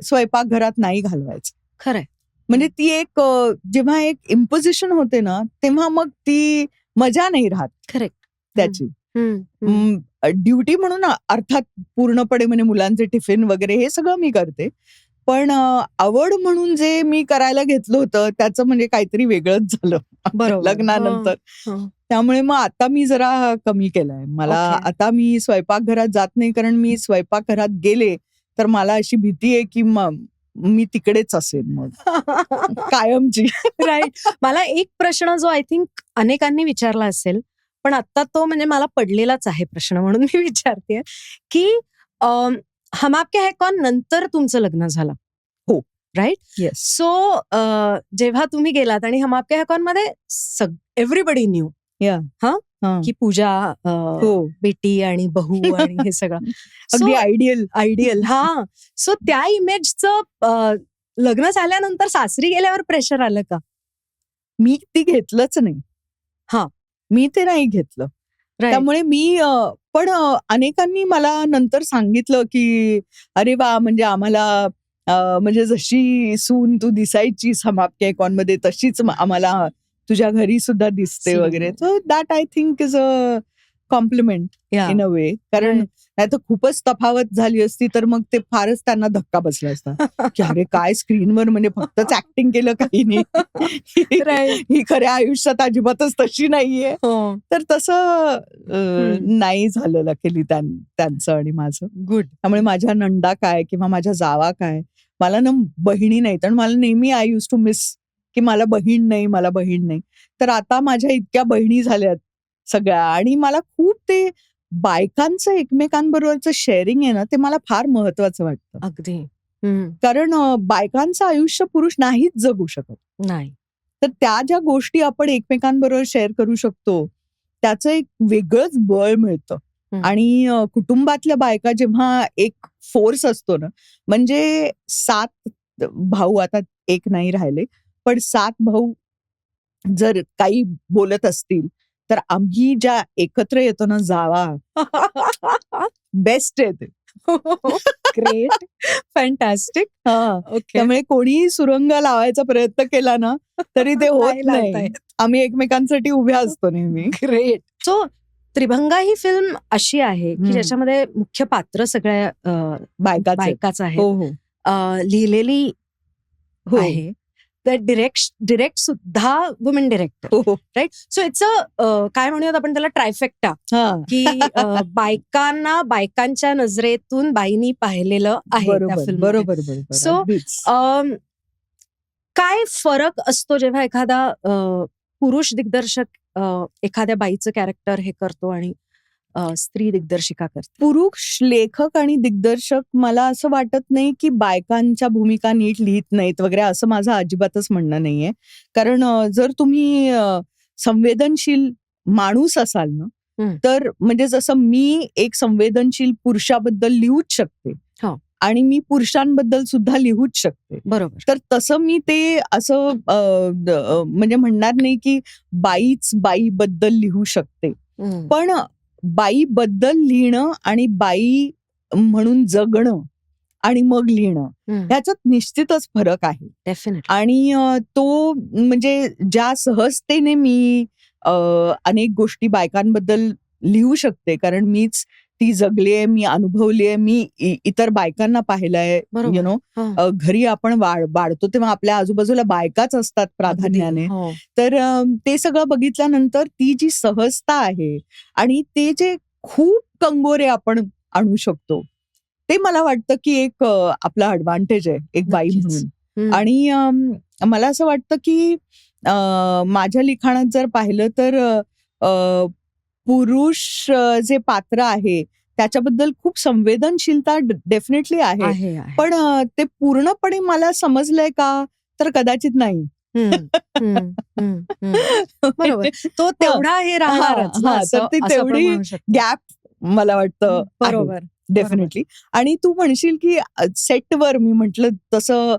स्वयंपाकघरात नाही घालवायचा. खरंय. म्हणजे ती एक जेव्हा एक इम्पोजिशन होते ना, तेव्हा मग ती मजा नाही राहत. करेक्ट. त्याची ड्युटी म्हणून अर्थात पूर्णपणे म्हणजे मुलांचे टिफिन वगैरे हे सगळं मी करते, पण आवड म्हणून जे मी करायला घेतलं होतं त्याचं म्हणजे काहीतरी वेगळंच झालं लग्नानंतर. त्यामुळे मग आता मी जरा कमी केलंय. मला आता मी स्वयंपाकघरात जात नाही, कारण मी स्वयंपाकघरात गेले तर मला अशी भीती आहे की मी तिकडेच असेल मग कायमची. राईट. मला एक प्रश्न जो आय थिंक अनेकांनी विचारला असेल, पण आता तो म्हणजे मला पडलेलाच आहे प्रश्न, म्हणून मी विचारते की हम आपके है कौन नंतर तुमचं लग्न झालं. हो. राईट. येस. सो जेव्हा तुम्ही गेलात आणि हम आपके है कौन मध्ये एव्हरीबडी न्यू की पूजा बेटी आणि बहू आणि हे सगळं अगदी आयडियल. सो त्या इमेजचं लग्न झाल्यानंतर सासरी गेल्यावर प्रेशर आलं का? मी ती घेतलंच नाही. मी ते नाही घेतलं. त्यामुळे मी पण अनेकांनी मला नंतर सांगितलं की अरे वा, म्हणजे आम्हाला म्हणजे जशी सून तू दिसायचीस हम आपके है कौन मध्ये तशीच आम्हाला तुझ्या घरी सुद्धा दिसते वगैरे. So that I think is a compliment in a way. कारण नाही तर खूपच तफावत झाली असती तर मग ते फारच त्यांना धक्का बसला असता की अरे काय स्क्रीनवर म्हणजे फक्तच ऍक्टिंग केलं, काही नाही, ही खऱ्या आयुष्यात अजिबातच तशी नाहीये. तर तसं नाही झालं लकीली त्यांचं आणि माझं. गुड. त्यामुळे माझ्या नंदा काय किंवा माझ्या जावा काय, मला ना बहिणी नाही, तर मला नेहमी आय यूज टू मिस की मला बहीण नाही. तर आता माझ्या इतक्या बहिणी झाल्यात सगळ्या, आणि मला खूप ते बायकांचं एकमेकांबरोबरचं शेअरिंग आहे ना, ते मला फार महत्वाचं वाटतं. अगदी. कारण बायकांचं आयुष्य पुरुष नाहीच जगू शकत. नाही. तर त्या ज्या गोष्टी आपण एकमेकांबरोबर शेअर करू शकतो त्याचं एक वेगळंच बळ मिळतं. आणि कुटुंबातल्या बायका जेव्हा एक फोर्स असतो ना, म्हणजे 7 भाऊ, आता एक नाही राहिले, पण 7 भाऊ जर काही बोलत असतील तर आम्ही ज्या एकत्र येतो ना जावा, बेस्ट आहे ते. ग्रेट. फॅन्टॅस्टिक. त्यामुळे कोणीही सुरंग लावायचा प्रयत्न केला ना तरी ते होत नाही. आम्ही एकमेकांसाठी उभ्या असतो नेहमी. ग्रेट. सो त्रिभंगा ही फिल्म अशी आहे की ज्याच्यामध्ये मुख्य पात्र सगळ्या बायकाच आहे, लिहिलेली आहे, तर डिरेक्ट सुद्धा women director. Right. So it's काय म्हणूयात आपण त्याला ट्रायफेक्टा, की बायकांना बायकांच्या नजरेतून बाईंनी पाहिलेलं आहे त्या फिल्म. बरोबर. सो काय फरक असतो जेव्हा एखादा पुरुष दिग्दर्शक एखाद्या बाईचं कॅरेक्टर हे करतो आणि स्त्री दिग्दर्शिका करते? पुरुष लेखक आणि दिग्दर्शक, मला असं वाटत नाही की बायकांच्या भूमिका नीट लिहित नाहीत वगैरे, असं माझं अजिबातच म्हणणं नाहीये. कारण जर तुम्ही संवेदनशील माणूस असाल ना, तर म्हणजे जसं मी एक संवेदनशील पुरुषाबद्दल लिहूच शकते आणि मी पुरुषांबद्दल सुद्धा लिहूच शकते. बरोबर. तर तसं मी ते असं म्हणजे म्हणणार नाही की बाईच बाईबद्दल लिहू शकते, पण बाईबद्दल लिहिणं आणि बाई म्हणून जगणं आणि मग लिहिणं ह्याच्यात निश्चितच फरक आहे. डेफिनेटली. आणि तो म्हणजे ज्या सहजतेने मी अनेक गोष्टी बायकांबद्दल लिहू शकते, कारण मीच ती जगलीये, मी अनुभवलीये, मी इतर बायकांना पाहिलंय. बरोबर. युनो घरी आपण वाढतो तेव्हा आपल्या आजूबाजूला बायकाच असतात प्राधान्याने. तर ते सगळं बघितल्यानंतर ती जी सहजता आहे आणि ते जे खूप कंगोरे आपण आणू शकतो, ते मला वाटतं की एक आपला ॲडव्हान्टेज आहे एक बाई म्हणून. आणि मला असं वाटतं की माझ्या लिखाणात जर पाहिलं तर पुरुष जे पात्र आहे त्याच्याबद्दल खूप संवेदनशीलता डेफिनेटली आहे, पण ते पूर्णपणे मला समजलंय का, तर कदाचित नाही. बरोबर. तो तेवढा हे राहणारच ना, तर ती तेवढी गॅप मला वाटतं बरोबर डेफिनेटली. आणि तू म्हणशील की सेटवर मी म्हटलं तसं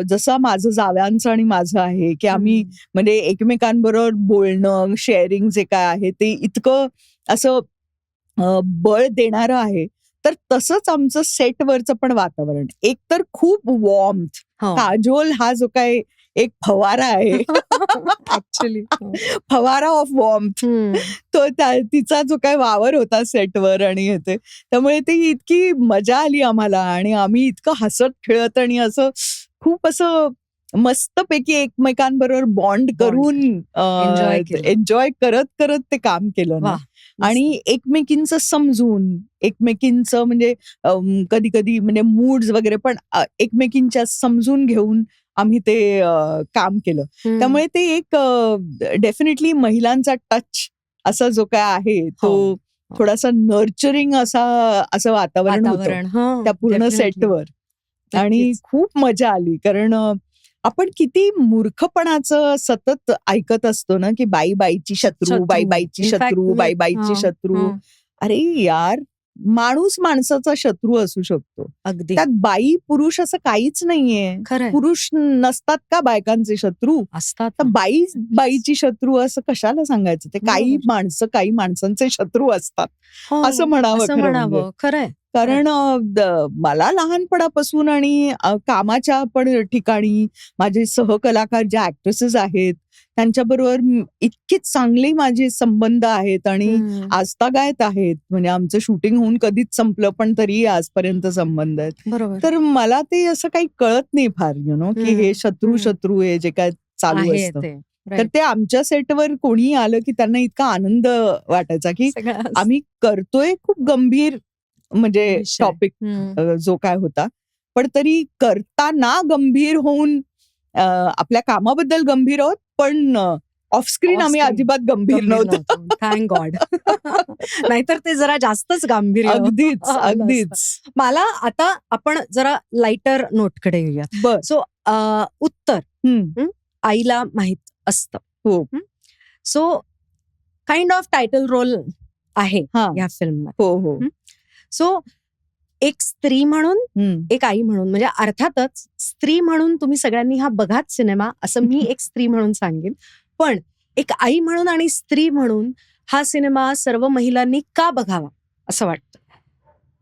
जसं माझं जाव्यांचं आणि माझं आहे की आम्ही म्हणजे एकमेकांबरोबर बोलणं, शेअरिंग जे काय आहे ते इतकं असं बळ देणारं आहे. तर तसंच आमचं सेटवरचं पण वातावरण एक तर खूप वॉर्मथ. काजोल हा जो काय एक फवारा आहे ऍक्च्युली, फवारा ऑफ वॉर्मथ, तो तिचा जो काय वावर होता सेटवर आणि येते, त्यामुळे ती इतकी मजा आली आम्हाला आणि आम्ही इतकं हसत खेळत आणि असं खूप असं मस्तपैकी एकमेकांबरोबर बॉन्ड करून एन्जॉय करत करत ते काम केलं ना. आणि एकमेकींचं समजून, एकमेकींचं म्हणजे कधी कधी म्हणजे मूड्स वगैरे पण एकमेकींच्या समजून घेऊन आम्ही ते काम केलं. त्यामुळे ते एक डेफिनेटली महिलांचा टच असा जो काय आहे तो थोडासा नर्चरिंग असं वातावरण होतं त्या पूर्ण सेटवर. आणि खूप मजा आली, कारण आपण किती मूर्खपणाचं सतत ऐकत असतो ना की बाई बाईची शत्रू, बाई बाईची शत्रू, बाई बाईची शत्रू. अरे यार, माणूस माणसाचा शत्रू असू शकतो. अगदी. त्यात बाई पुरुष असं काहीच नाहीये. पुरुष नसतात का बायकांचे शत्रू? असतात. तर बाई बाईची शत्रू असं कशाला सांगायचं? ते काही माणसं काही माणसांचे शत्रू असतात असं म्हणावं खरंय. कारण मला लहानपणापासून आणि कामाच्या पण ठिकाणी माझे सहकलाकार ज्या ऍक्ट्रेसेस आहेत त्यांच्याबरोबर इतके चांगले माझे संबंध आहेत आणि आजतागायत आहेत. म्हणजे आमचं शूटिंग होऊन कधीच संपलं पण तरी आजपर्यंत संबंध आहेत. तर मला ते असं काही कळत नाही फार की हे शत्रू हे जे काय चालू असतं. तर ते आमच्या सेटवर कोणी आलं की त्यांना इतका आनंद वाटायचा की आम्ही करतोय खूप गंभीर म्हणजे टॉपिक जो काय होता, पण तरी करताना गंभीर होऊन आपल्या कामाबद्दल गंभीर आहोत, पण ऑफस्क्रीन आम्ही अजिबात गंभीर नव्हतो. Thank God. नाहीतर ते जरा जास्तच गांभीर्य. अगदीच. मला आता आपण जरा लाइटर नोटकडे येऊयात. सो उत्तर आईला माहित असतं. हो. So kind of title role आहे या फिल्म मध्ये. हो. सो एक स्त्री म्हणून, एक आई म्हणून, म्हणजे अर्थातच स्त्री म्हणून तुम्ही सगळ्यांनी हा बघाच सिनेमा, असं मी एक स्त्री म्हणून सांगेन. पण एक आई म्हणून आणि स्त्री म्हणून हा सिनेमा सर्व महिलांनी का बघावा असं वाटतं?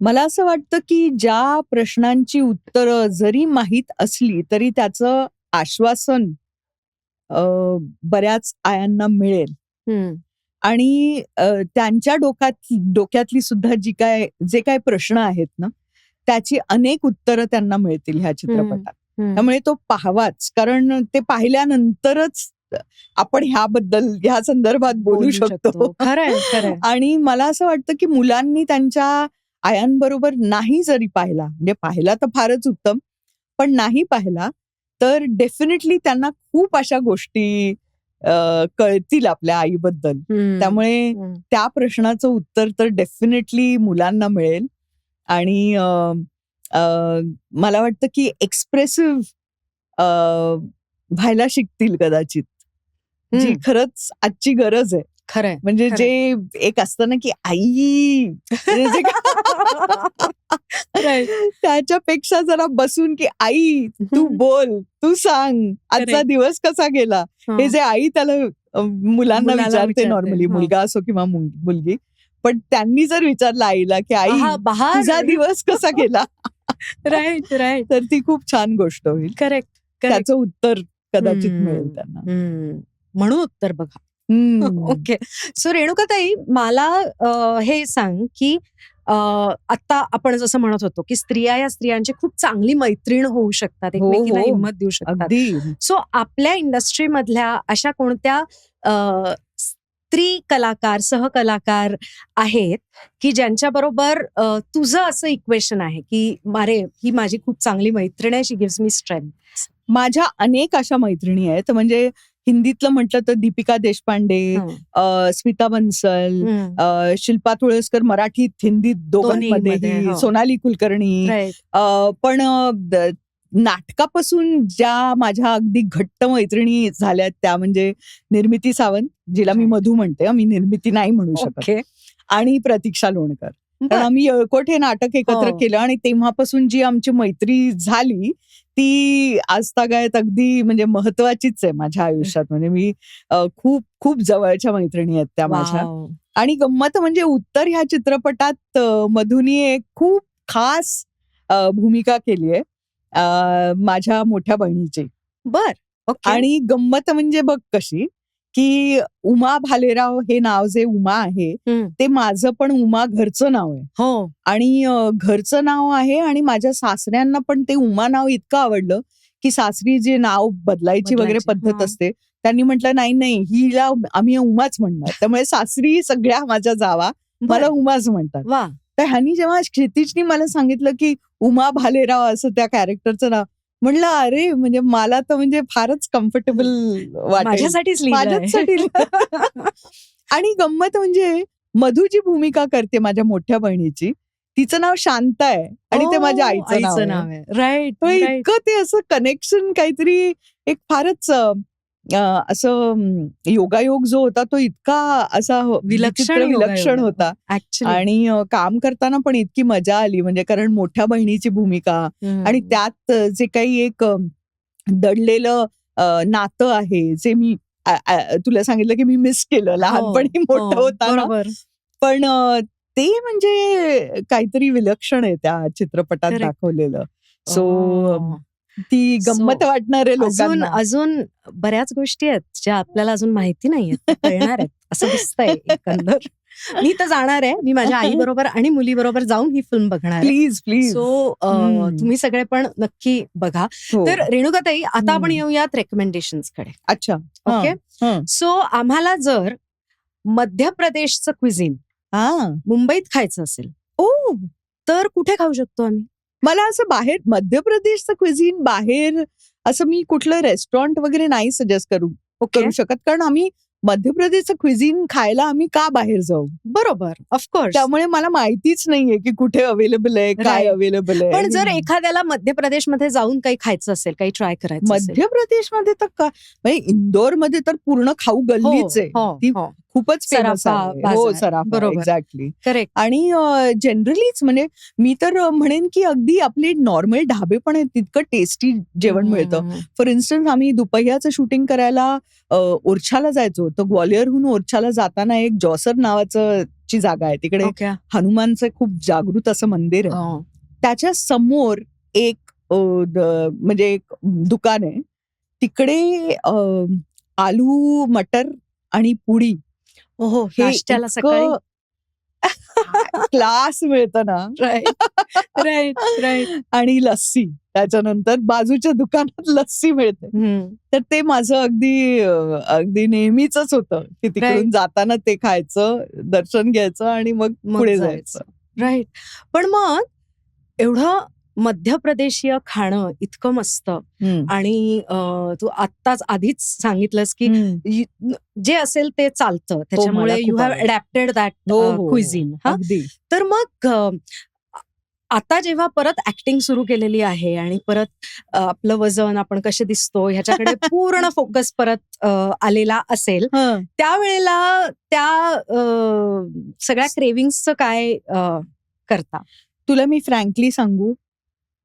मला असं वाटतं की ज्या प्रश्नांची उत्तरं जरी माहीत असली तरी त्याचं आश्वासन बऱ्याच आयांना मिळेल. आणि त्यांच्या डोक्यातली सुद्धा जे काय प्रश्न आहेत ना त्याची अनेक उत्तरं त्यांना मिळतील ह्या चित्रपटात. त्यामुळे तो पाहावाच, कारण ते पाहिल्यानंतरच आपण ह्या संदर्भात बोलू शकतो. आणि मला असं वाटतं की मुलांनी त्यांच्या आयांबरोबर नाही जरी पाहिला, म्हणजे पाहिला तर फारच उत्तम, पण नाही पाहिला तर डेफिनेटली त्यांना खूप अशा गोष्टी कळतील आपल्या आईबद्दल. त्यामुळे त्या प्रश्नाचं उत्तर तर डेफिनेटली मुलांना मिळेल. आणि मला वाटतं की एक्सप्रेसिव्ह व्हायला शिकतील कदाचित, जी खरंच आजची गरज आहे. खरंय. म्हणजे खरंय. जे एक असतं ना की आई म्हणजे जे Right. त्याच्यापेक्षा जरा बसून की आई तू बोल, तू सांग आजचा Correct. दिवस कसा गेला. हे जे आई त्याला मुलांना मुलाला विचारते विचारते. नॉर्मली, हं. मुलगा असो किंवा मुलगी, पण त्यांनी जर विचारलं आईला की आई आहा, बहार. तुझा दिवस कसा गेला, राईट राईट. तर ती खूप छान गोष्ट होईल. Correct correct. त्याचं उत्तर कदाचित मिळेल त्यांना. म्हणून उत्तर बघा. हम्म. ओके. सो रेणुकाताई, मला हे सांग की आता आपण जसं म्हणत होतो की स्त्रिया या स्त्रियांची खूप चांगली मैत्रीण होऊ शकतात, हो, एकमेकीला हो. हिंमत देऊ शकतात. अगदी. सो आपल्या इंडस्ट्रीमधल्या अशा कोणत्या स्त्री कलाकार, सहकलाकार आहेत की ज्यांच्या बरोबर तुझं असं इक्वेशन आहे की अरे ही माझी खूप चांगली मैत्रीण आहे, शी गिव्स मी स्ट्रेंथ? माझ्या अनेक अशा मैत्रिणी आहेत. म्हणजे हिंदीतलं म्हटलं तर दीपिका देशपांडे, स्मिता बन्सल, शिल्पा तुळसकर, मराठीत हिंदीत दोन्हीमध्ये, दोघांमध्येही, हो. सोनाली कुलकर्णी. राईट. पण नाटकापासून ज्या माझ्या अगदी घट्ट मैत्रिणी झाल्यात त्या म्हणजे निर्मिती सावंत, जिला मी Right. मधू म्हणते, मी निर्मिती नाही म्हणू शकत, ओके. आणि प्रतीक्षा लोणकर. कारण बरं. आम्ही येळकोट हे नाटक एकत्र हो. केलं आणि तेव्हापासून जी आमची मैत्री झाली ती आजतागायत अगदी म्हणजे महत्वाचीच आहे माझ्या आयुष्यात. म्हणजे मी खूप खूप जवळच्या मैत्रिणी आहेत त्या माझ्या. वाव. आणि गंमत म्हणजे उत्तर ह्या चित्रपटात मधुनी एक खूप खास भूमिका केली आहे माझ्या मोठ्या बहिणीची. बर. ओके. आणि गंमत म्हणजे बघ कशी, की उमा भालेराव हे नाव जे उमा आहे ते माझं पण उमा घरचं नाव आहे. हो. आणि घरचं नाव आहे आणि माझ्या सासऱ्यांना पण ते उमा नाव इतकं आवडलं की सासरी जे नाव बदलायची वगैरे पद्धत हं. असते, त्यांनी म्हटलं नाही नाही हिला आम्ही उमाच म्हणणार. त्यामुळे सासरी सगळ्या माझ्या जावा मला उमाच म्हणतात. वा. तर ह्यांनी जेव्हा क्षितिजनी मला सांगितलं की उमा भालेराव असं त्या कॅरेक्टरचं नाव, म्हणलं अरे म्हणजे मला तर म्हणजे फारच कम्फर्टेबल वाटेल माझ्यासाठीच माझ्यासाठी. आणि गंमत म्हणजे मधू जी भूमिका करते माझ्या मोठ्या बहिणीची, तिचं नाव शांता आहे आणि ते माझ्या आईचं नाव आहे. राईट. तो इतकं ते असं कनेक्शन काहीतरी एक फारच असं योगायोग जो होता तो इतका असा विलक्षण होता. आणि काम करताना पण इतकी मजा आली, म्हणजे कारण मोठ्या बहिणीची भूमिका आणि त्यात जे काही एक दडलेलं नातं आहे जे मी तुला सांगितलं की मी मिस केलं लहानपणी मोठं होताना. पण ते म्हणजे काहीतरी विलक्षण आहे त्या चित्रपटात दाखवलेलं. सो ती गंमत वाटणार आहे लोकांना. अजून बऱ्याच गोष्टी आहेत ज्या आपल्याला अजून माहिती नाहीयेत, कळणार आहेत असं दिसतंय एकंदर. मी तर जाणार आहे, मी माझ्या आई बरोबर आणि मुली बरोबर जाऊन ही फिल्म बघणार. Please please. सो तुम्ही सगळे पण नक्की बघा. तर रेणुकाताई, आता आपण येऊयात रेकमेंडेशन्स कडे. अच्छा. ओके. सो आम्हाला जर मध्य प्रदेशचं क्विझिन मुंबईत खायचं असेल तर कुठे खाऊ शकतो आम्ही? मला असं बाहेर मध्य प्रदेशचं क्विझिन बाहेर असं मी कुठलं रेस्टॉरंट वगैरे नाही सजेस्ट करू शकत, कारण आम्ही मध्य प्रदेशचं क्विझिन खायला आम्ही का बाहेर जाऊ. बरोबर, ऑफकोर्स. त्यामुळे मला माहितीच नाहीये की कुठे अवेलेबल आहे, काय अवेलेबल आहे. पण जर एखाद्याला मध्य प्रदेशमध्ये जाऊन काही खायचं असेल, काही ट्राय करायचं असेल, मध्य प्रदेशमध्ये तर का म्हणजे इंदोर मध्ये तर पूर्ण खाऊ गल्लीच आहे, ती खूपच फेमस आहे. हो, सराफा. एक्झॅक्टली. करेक्ट. आणि जनरलीच म्हणजे मी तर म्हणेन की अगदी आपले नॉर्मल ढाबे पण आहेत, तितकं टेस्टी जेवण मिळतं. फॉर इन्स्टन्स आम्ही दुपहियाचं शूटिंग करायला ओरछाला जायचो, तर ग्वालियरहून ओरछाला जाताना एक जॉसर नावाचं ची जागा आहे, तिकडे हनुमानचं खूप जागृत असं मंदिर आहे. त्याच्या समोर एक म्हणजे एक दुकान आहे, तिकडे आलू मटर आणि पुडी नाश्त्याला सकाळी क्लास मिळतं ना. Right right. आणि लस्सी, त्याच्यानंतर बाजूच्या दुकानात लस्सी मिळते. तर ते माझं अगदी नेहमीच होतं की तिकडून जाताना ते खायचं, दर्शन घ्यायचं आणि मग पुढे जायचं. राईट. पण मग एवढं मध्य प्रदेशीय खाणं इतकं मस्त, आणि तू आत्ताच आधीच सांगितलंस की जे असेल ते चालतं, त्याच्यामुळे you have adapted that cuisine. तर मग आता जेव्हा परत ऍक्टिंग सुरू केलेली आहे आणि परत आपलं वजन, आपण कसे दिसतो ह्याच्याकडे पूर्ण फोकस परत आलेला असेल, त्यावेळेला त्या सगळ्या क्रेविंग्सचं काय करता? तुला मी फ्रँकली सांगू,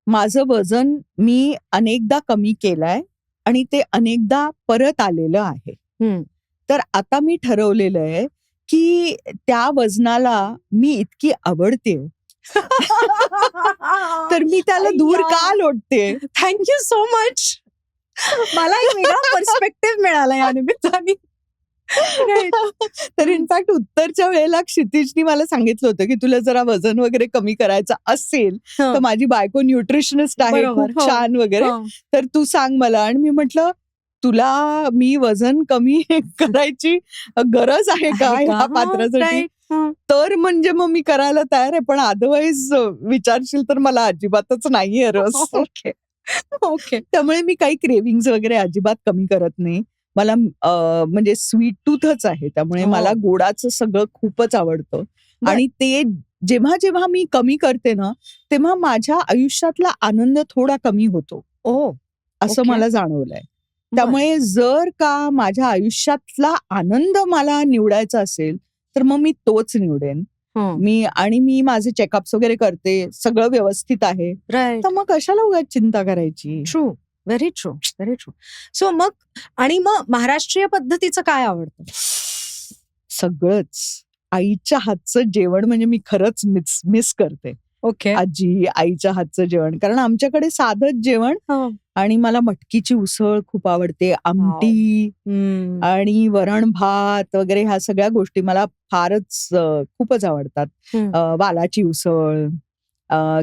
माझं वजन मी अनेकदा कमी केलंय आणि ते अनेकदा परत आलेलं आहे. तर आता मी ठरवलेलं आहे की त्या वजनाला मी इतकी आवडते तर मी त्याला दूर का लोटते. Thank you so much. मला एक वेगळा पर्स्पेक्टिव्ह मिळाला या निमित्ताने. तर इनफॅक्ट उत्तरच्या वेळेला क्षितिजनी मला सांगितलं होतं की तुला जरा वजन वगैरे कमी करायचं असेल तर माझी बायको न्यूट्रिशनिस्ट आहे, खूप छान वगैरे, तर तू सांग मला. आणि मी म्हटलं तुला मी वजन कमी करायची गरज आहे का ह्या पात्रासाठी, तर म्हणजे मग मी करायला तयार आहे, पण अदरवाईज विचारशील तर मला अजिबातच नाहीये रस. ओके. त्यामुळे मी काही क्रेविंग्स वगैरे अजिबात कमी करत नाही. मला म्हणजे स्वीट टूथच आहे, त्यामुळे मला गोडाचं सगळं खूपच आवडतं. आणि ते जेव्हा जेव्हा मी कमी करते ना तेव्हा माझ्या आयुष्यातला आनंद थोडा कमी होतो असं मला जाणवलंय. त्यामुळे जर का माझ्या आयुष्यातला आनंद मला निवडायचा असेल तर मग मी तोच निवडेन. मी माझे चेकअप्स वगैरे करते, सगळं व्यवस्थित आहे, तर मग कशाला उगाच चिंता करायची. True, very true, very true. So मग महाराष्ट्रीय पद्धतीचं काय आवडतं? सगळंच. आईच्या हातचं जेवण म्हणजे मी खरंच मिस करते. ओके. आजी आईच्या हातचं जेवण, कारण आमच्याकडे साधंच जेवण. आणि मला मटकीची उसळ खूप आवडते, आमटी आणि वरण भात वगैरे ह्या सगळ्या गोष्टी मला फारच खूपच आवडतात. वालाची उसळ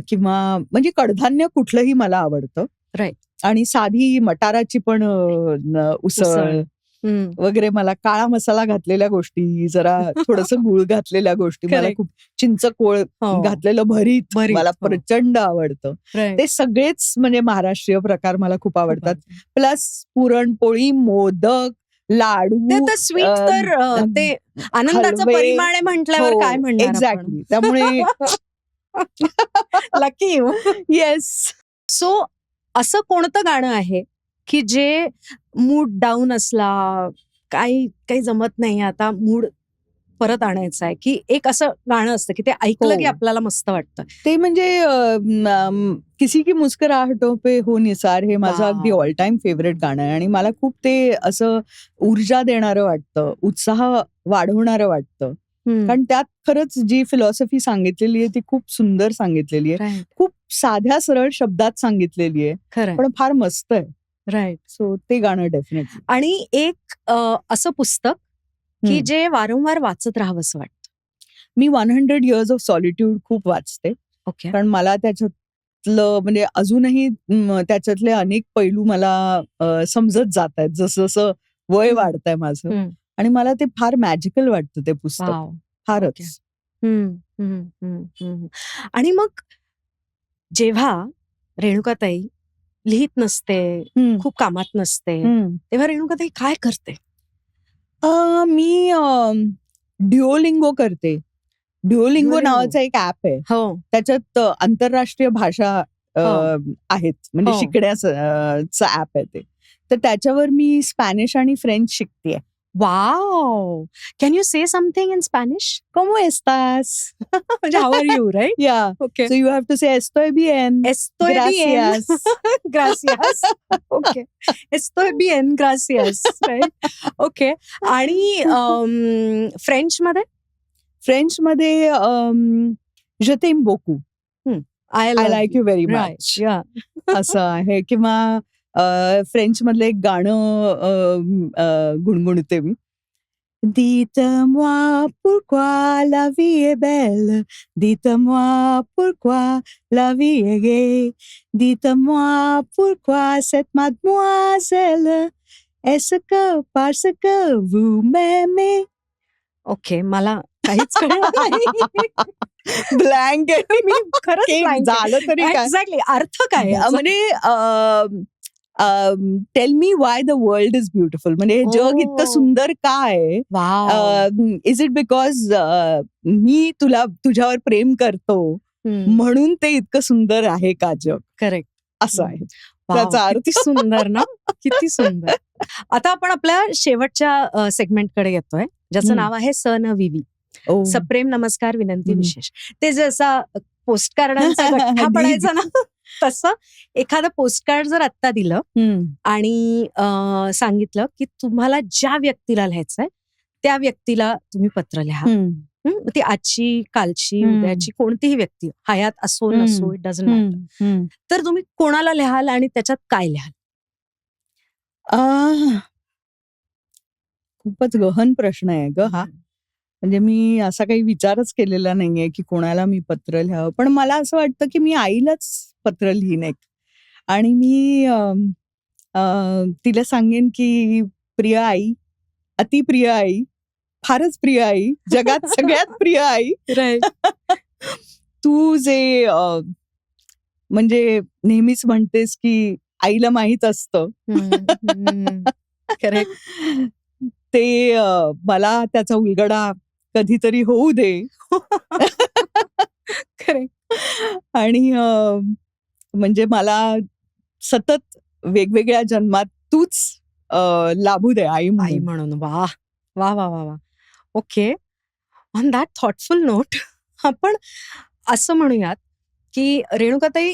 किंवा म्हणजे कडधान्य कुठलंही मला आवडतं. राईट. आणि साधी मटाराची पण उसळ वगैरे, मला काळा मसाला घातलेल्या गोष्टी, जरा थोडंसं गुळ घातलेल्या गोष्टी, मला खूप चिंचकोळ घातलेलं भरीत मला प्रचंड आवडतं. ते सगळेच म्हणजे महाराष्ट्रीय प्रकार मला खूप आवडतात. प्लस पुरणपोळी, मोदक, लाडू, स्वीट तर ते आनंदाचं परिमाण आहे म्हटल्यावर काय म्हणणार. एक्झॅक्टली. त्यामुळे लकी यू. येस. सो असं कोणतं गाणं आहे की जे मूड डाऊन असला, काही जमत नाही, आता मूड परत आणायचा आहे, की एक असं गाणं असतं की ते ऐकलं की आपल्याला मस्त वाटतं? ते म्हणजे किसी की मुस्कुराहटों पे हो निसार हे माझं अगदी ऑल टाइम फेवरेट गाणं आहे. आणि मला खूप ते असं ऊर्जा देणारं वाटतं, उत्साह वाढवणारं वाटतं. कारण त्यात खरंच जी फिलॉसॉफी सांगितलेली आहे ती खूप सुंदर सांगितलेली आहे, खूप साध्या सरळ शब्दात सांगितलेली आहे, पण फार मस्त आहे. राईट. सो ते गाणं डेफिनेटली. आणि एक असं पुस्तक की जे वारंवार वाचत राहावंसं वाटतं? मी 100 Years of Solitude खूप वाचते. ओके. कारण मला त्याच्यातलं म्हणजे अजूनही त्याच्यातले अनेक पैलू मला समजत जात आहेत जसं जसं वय वाढतंय माझं. आणि मला ते फार मॅजिकल वाटतं ते पुस्तक, फारच. आणि मग जेव्हा रेणुकाताई लिहित नसते, खूप कामात नसते, तेव्हा रेणुकाताई काय करते? मी ड्युओलिंगो करते. ड्युओलिंगो नावाचं एक ऍप आहे, त्याच्यात आंतरराष्ट्रीय भाषा आहेत, म्हणजे शिकण्याचं ऍप आहे ते. तर त्याच्यावर मी स्पॅनिश आणि French शिकतेय. Wow! Can you say something in Spanish? ¿Cómo estás? How are you, right? Yeah. Okay. So you have to say estoy bien. Estoy gracias. bien. Gracias. Okay. Estoy bien, gracias. Right? Okay. आणि French मध्ये? French मध्ये je t'aime beaucoup. I like you very much. Yeah. असं आहे. किंवा French मधलं एक गाणं गुणगुणते मी. Dites-moi pourquoi la vie est belle, dites-moi pourquoi la vie est gaie, dites-moi pourquoi cette mademoiselle, est-ce que parce que vous m'aimez? Okay, मला काहीच कळलं नाही. ब्लँक आहे मी खरंच. झालं तरी काय, एक्झॅक्टली अर्थ काय म्हणजे tell me why the world is beautiful, म्हणजे हे जग इतकं सुंदर का आहे? इज इट बिकॉज मी तुझ्यावर प्रेम करतो म्हणून ते इतकं सुंदर आहे का जग, करेक्ट. असं आहे त्याचा अर्थ. किती सुंदर ना, किती सुंदर. आता आपण आपल्या शेवटच्या सेगमेंटकडे येतोय, ज्याचं नाव आहे स न विवी, सप्रेम नमस्कार विनंती विशेष. ते जसा पोस्ट कार्डांचा गठ्ठा पडायचा ना, तसं एखादं पोस्ट कार्ड जर आत्ता दिलं आणि सांगितलं की तुम्हाला ज्या व्यक्तीला लिहायचंय त्या व्यक्तीला तुम्ही पत्र लिहा. ती आजची, कालची, उद्याची कोणतीही व्यक्ती, हयात असो नसो, इट डझंट मॅटर, तर तुम्ही कोणाला लिहाल आणि त्याच्यात काय लिहाल? खूपच गहन प्रश्न आहे ग हा. म्हणजे मी असा काही विचारच केलेला नाहीये की कोणाला मी पत्र लिहावं, पण मला असं वाटतं की मी आईलाच पत्र लिहीन एक, आणि मी तिला सांगेन की प्रिय आई, अतिप्रिय आई, फारच प्रिय आई, जगात सगळ्यात प्रिय आई, तू जे म्हणजे नेहमीच म्हणतेस की आईला माहित असतं, ते मला त्याचा उलगडा कधीतरी होऊ दे. आणि म्हणजे मला सतत वेगवेगळ्या जन्मात तूच लाभू दे आई म्हणून. वा वा वा वा वा. Okay, on that thoughtful note आपण असं म्हणूयात की रेणुकाताई,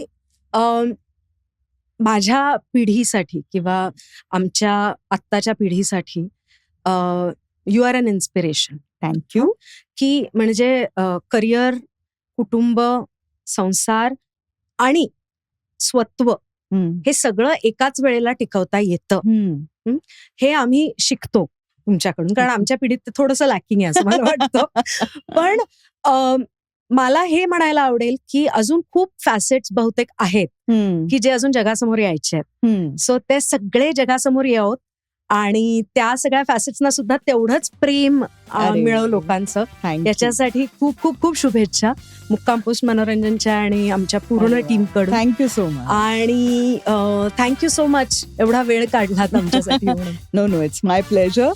माझ्या पिढीसाठी किंवा आमच्या आत्ताच्या पिढीसाठी you are an inspiration. Thank you. की म्हणजे करिअर, कुटुंब, संसार आणि स्वत्व हे सगळं एकाच वेळेला टिकवता येतं, हे आम्ही शिकतो तुमच्याकडून, कारण आमच्या पिढीत ते थोडंसं लॅकिंग आहे असं मला वाटतं. पण मला हे म्हणायला आवडेल की अजून खूप फॅसेट्स बहुतेक आहेत की जे अजून जगासमोर यायचे आहेत. सो ते सगळे जगासमोर यावं आणि त्या सगळ्या फॅसेट्सना सुद्धा तेवढंच प्रेम मिळव लोकांचं, याच्यासाठी खूप खूप खूप शुभेच्छा मुक्काम पोस्ट मनोरंजनच्या आणि आमच्या पूर्ण टीमकडून. Thank you so much. आणि थँक्यू सो मच एवढा वेळ काढलात आमच्यासाठी. No, it's my pleasure.